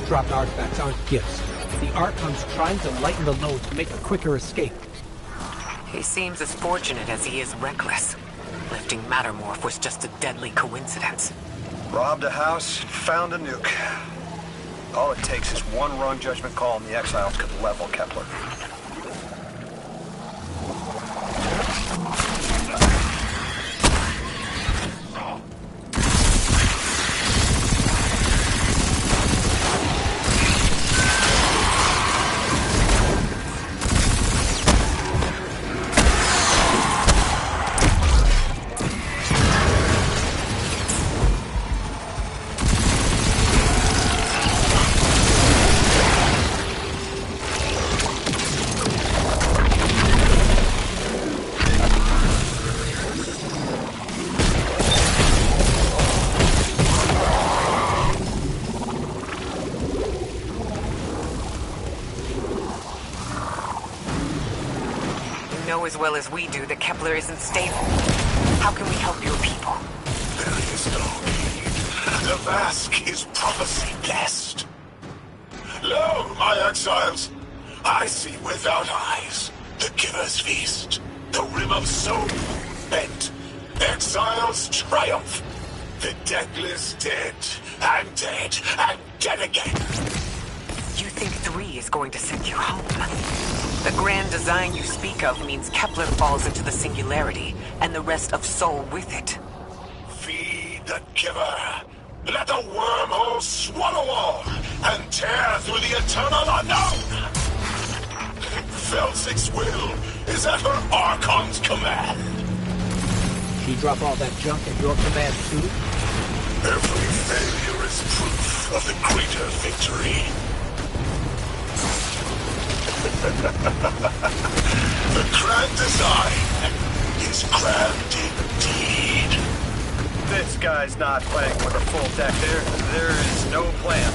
dropped artifacts aren't gifts. The Archon's trying to lighten the load to make a quicker escape. He seems as fortunate as he is reckless. Lifting Mattermorph was just a deadly coincidence. Robbed a house, found a nuke. All it takes is one wrong judgment call and the Exiles could level Kepler. As well as we do that Kepler isn't stable. How can we help your people? There is no need. The Vask is prophecy blessed. Lo, my exiles, I see without eyes the Giver's Feast, the Rim of Soul bent, exiles triumph, the deathless dead, and dead, and dead again. You think 3 is going to send you home? The grand design you speak of means Kepler falls into the singularity, and the rest of Sol with it. Feed the Giver. Let the wormhole swallow all, and tear through the eternal unknown. Felsic's will is at her Archon's command. She drop all that junk at your command too? Every failure is proof of the greater victory. The grand design is grand indeed. This guy's not playing with a full deck. There is no plan.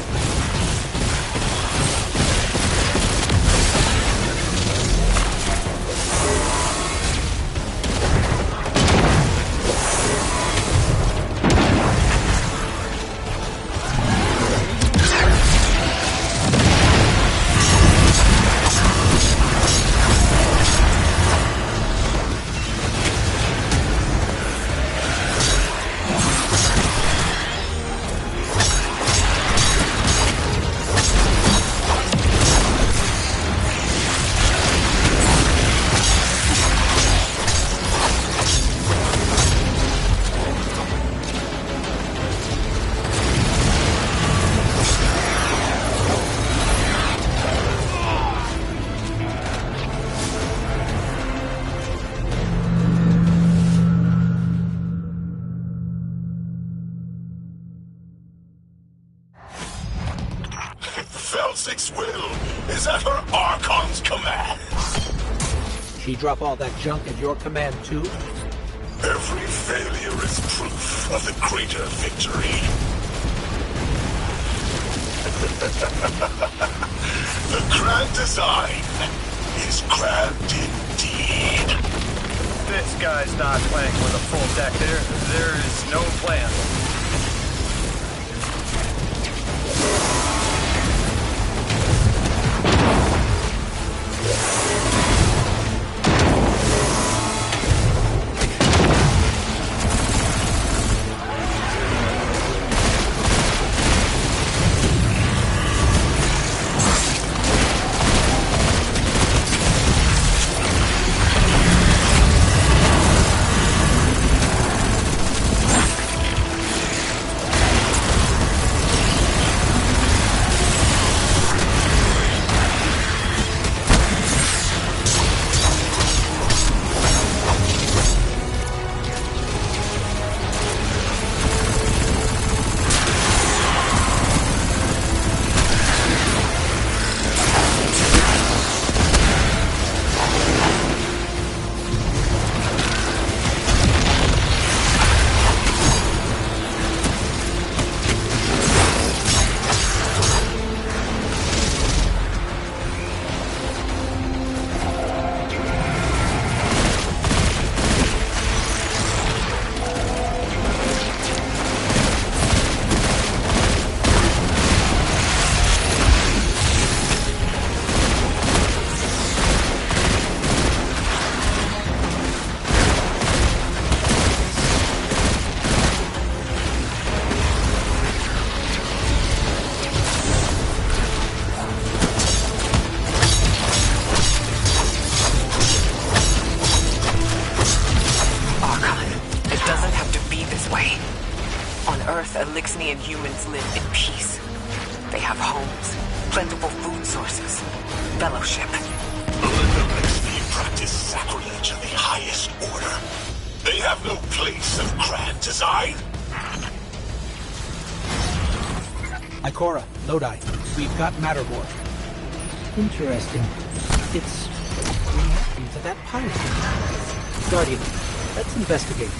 Felsic's will is at her Archon's command. She drop all that junk at your command too? Every failure is proof of the greater victory. The grand design is grand indeed. This guy's not playing with a full deck. There is no plan. Earth, Elixnian humans live in peace. They have homes, plentiful food sources, fellowship. They practice sacrilege of the highest order. They have no place of grand design. Ikora, Lodi, we've got Mattermore. Interesting. It's reacting to that power. Guardian, let's investigate.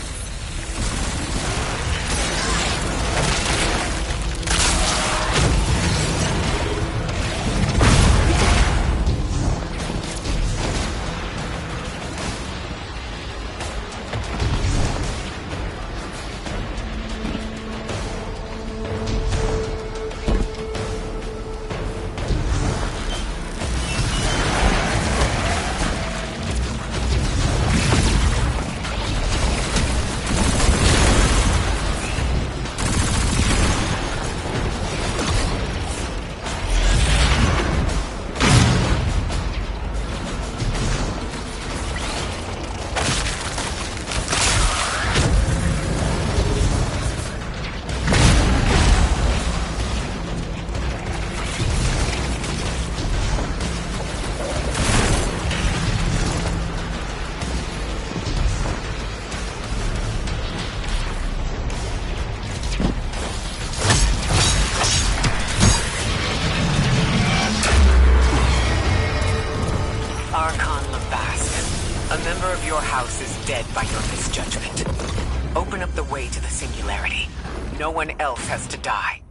No one else has to die.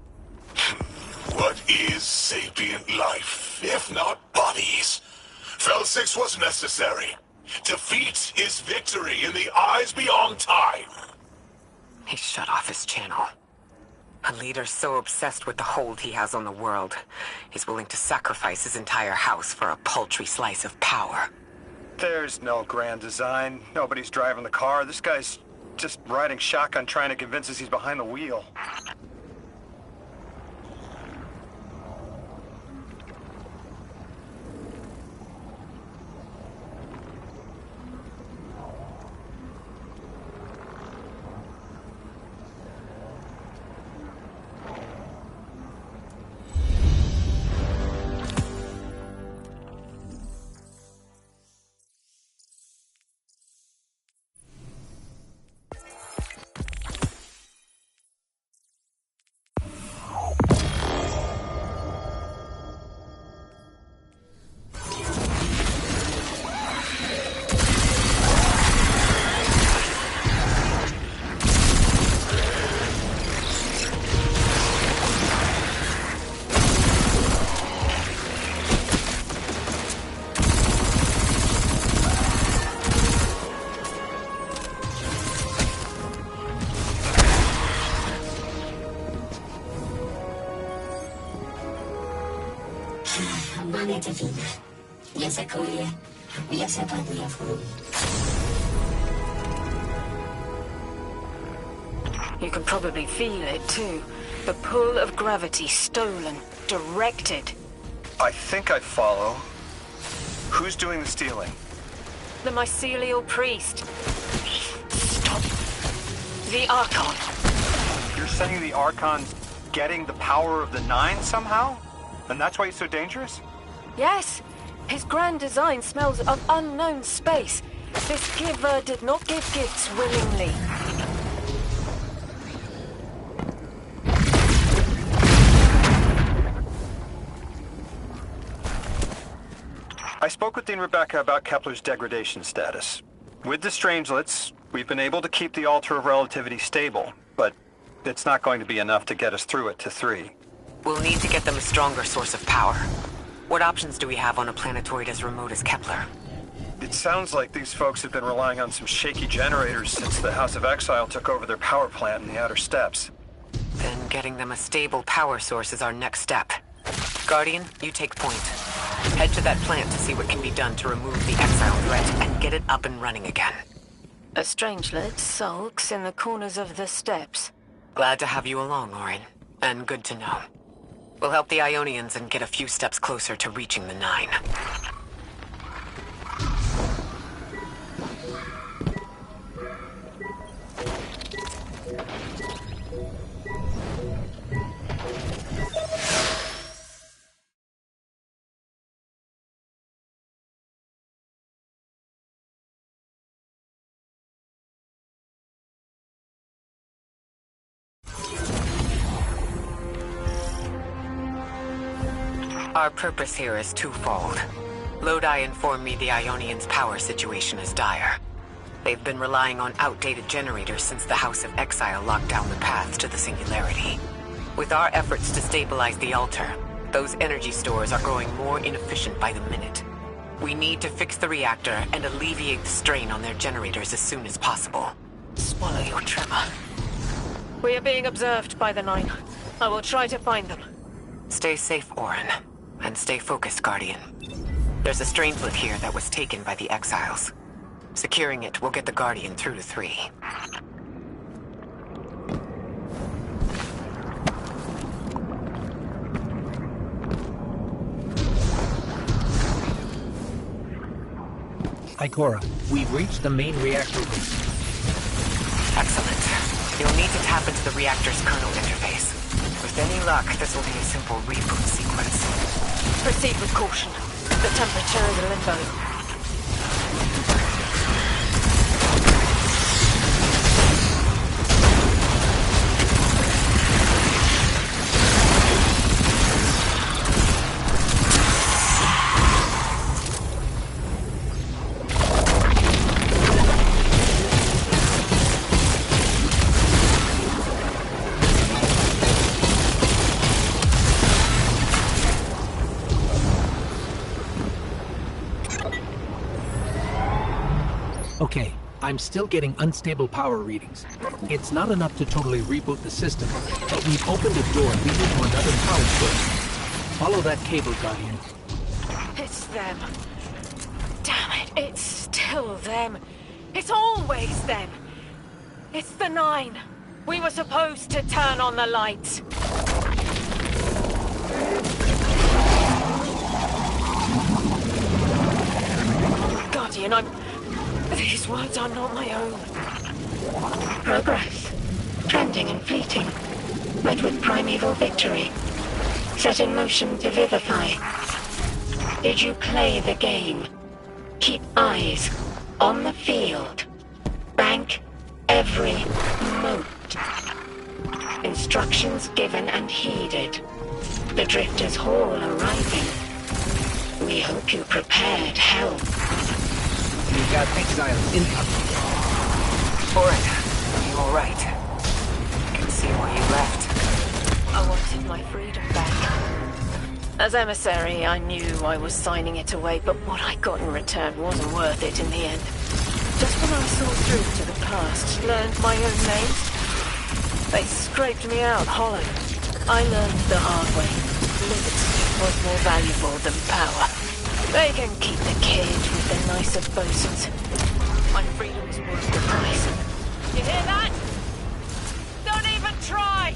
What is sapient life, if not bodies? Fel 6 was necessary. Defeat is victory in the eyes beyond time. He shut off his channel. A leader so obsessed with the hold he has on the world, he's willing to sacrifice his entire house for a paltry slice of power. There's no grand design. Nobody's driving the car. This guy's just riding shotgun trying to convince us he's behind the wheel. You can probably feel it too. The pull of gravity stolen, directed. I think I follow. Who's doing the stealing? The mycelial priest. Stop. The Archon. You're saying the Archon's getting the power of the Nine somehow? And that's why he's so dangerous? Yes. His grand design smells of unknown space. This giver did not give gifts willingly. I spoke with Dean Rebecca about Kepler's degradation status. With the Strangelets, we've been able to keep the Altar of Relativity stable, but it's not going to be enough to get us through it to 3. We'll need to get them a stronger source of power. What options do we have on a planetoid as remote as Kepler? It sounds like these folks have been relying on some shaky generators since the House of Exile took over their power plant in the Outer Steppes. Then getting them a stable power source is our next step. Guardian, you take point. Head to that plant to see what can be done to remove the Exile threat and get it up and running again. A Strangelet sulks in the corners of the steppes. Glad to have you along, Orin. And good to know. We'll help the Ionians and get a few steps closer to reaching the Nine. Our purpose here is twofold. Lodi informed me the Ionians' power situation is dire. They've been relying on outdated generators since the House of Exile locked down the paths to the Singularity. With our efforts to stabilize the altar, those energy stores are growing more inefficient by the minute. We need to fix the reactor and alleviate the strain on their generators as soon as possible. Swallow your tremor. We are being observed by the Nine. I will try to find them. Stay safe, Orin. And stay focused, Guardian. There's a Strangelet here that was taken by the Exiles. Securing it will get the Guardian through to 3. Ikora, we've reached the main reactor room. Excellent. You'll need to tap into the reactor's kernel interface. With any luck, this will be a simple reboot sequence. Proceed with caution. The temperature is a limbo. Okay, I'm still getting unstable power readings. It's not enough to totally reboot the system, but we've opened a door leading to another power source. Follow that cable, Guardian. It's them. Damn it, it's still them. It's always them. It's the Nine. We were supposed to turn on the lights. Guardian, these words are not my own. Progress. Trending and fleeting. Met with primeval victory. Set in motion to vivify. Did you play the game? Keep eyes on the field. Bank every mote. Instructions given and heeded. The Drifter's Hall arriving. We hope you prepared help. We've got exiles incoming. Orin, are you alright? I can see why you left. I wanted my freedom back. As emissary, I knew I was signing it away, but what I got in return wasn't worth it in the end. Just when I saw through to the past, learned my own name, they scraped me out hollow. I learned the hard way. Liberty was more valuable than power. They can keep the cage with the nicer bosuns. My freedom's worth the price. You hear that? Don't even try!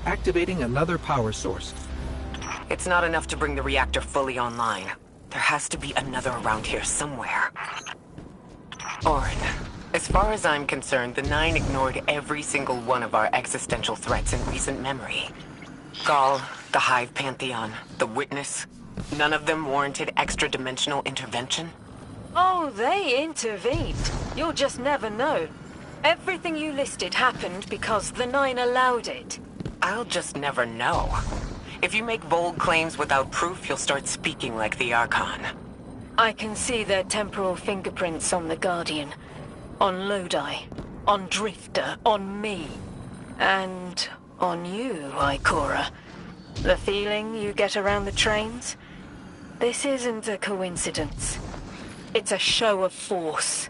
Activating another power source. It's not enough to bring the reactor fully online. There has to be another around here somewhere. Orin, as far as I'm concerned, the Nine ignored every single one of our existential threats in recent memory. Ghaul, the Hive Pantheon, the Witness, none of them warranted extra-dimensional intervention? Oh, they intervened. You'll just never know. Everything you listed happened because the Nine allowed it. I'll just never know. If you make bold claims without proof, you'll start speaking like the Archon. I can see their temporal fingerprints on the Guardian, on Lodi, on Drifter, on me, and on you, Ikora. The feeling you get around the trains? This isn't a coincidence. It's a show of force.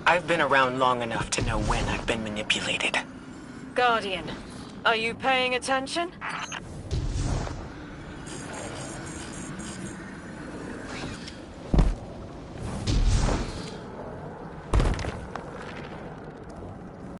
I've been around long enough to know when I've been manipulated. Guardian, are you paying attention?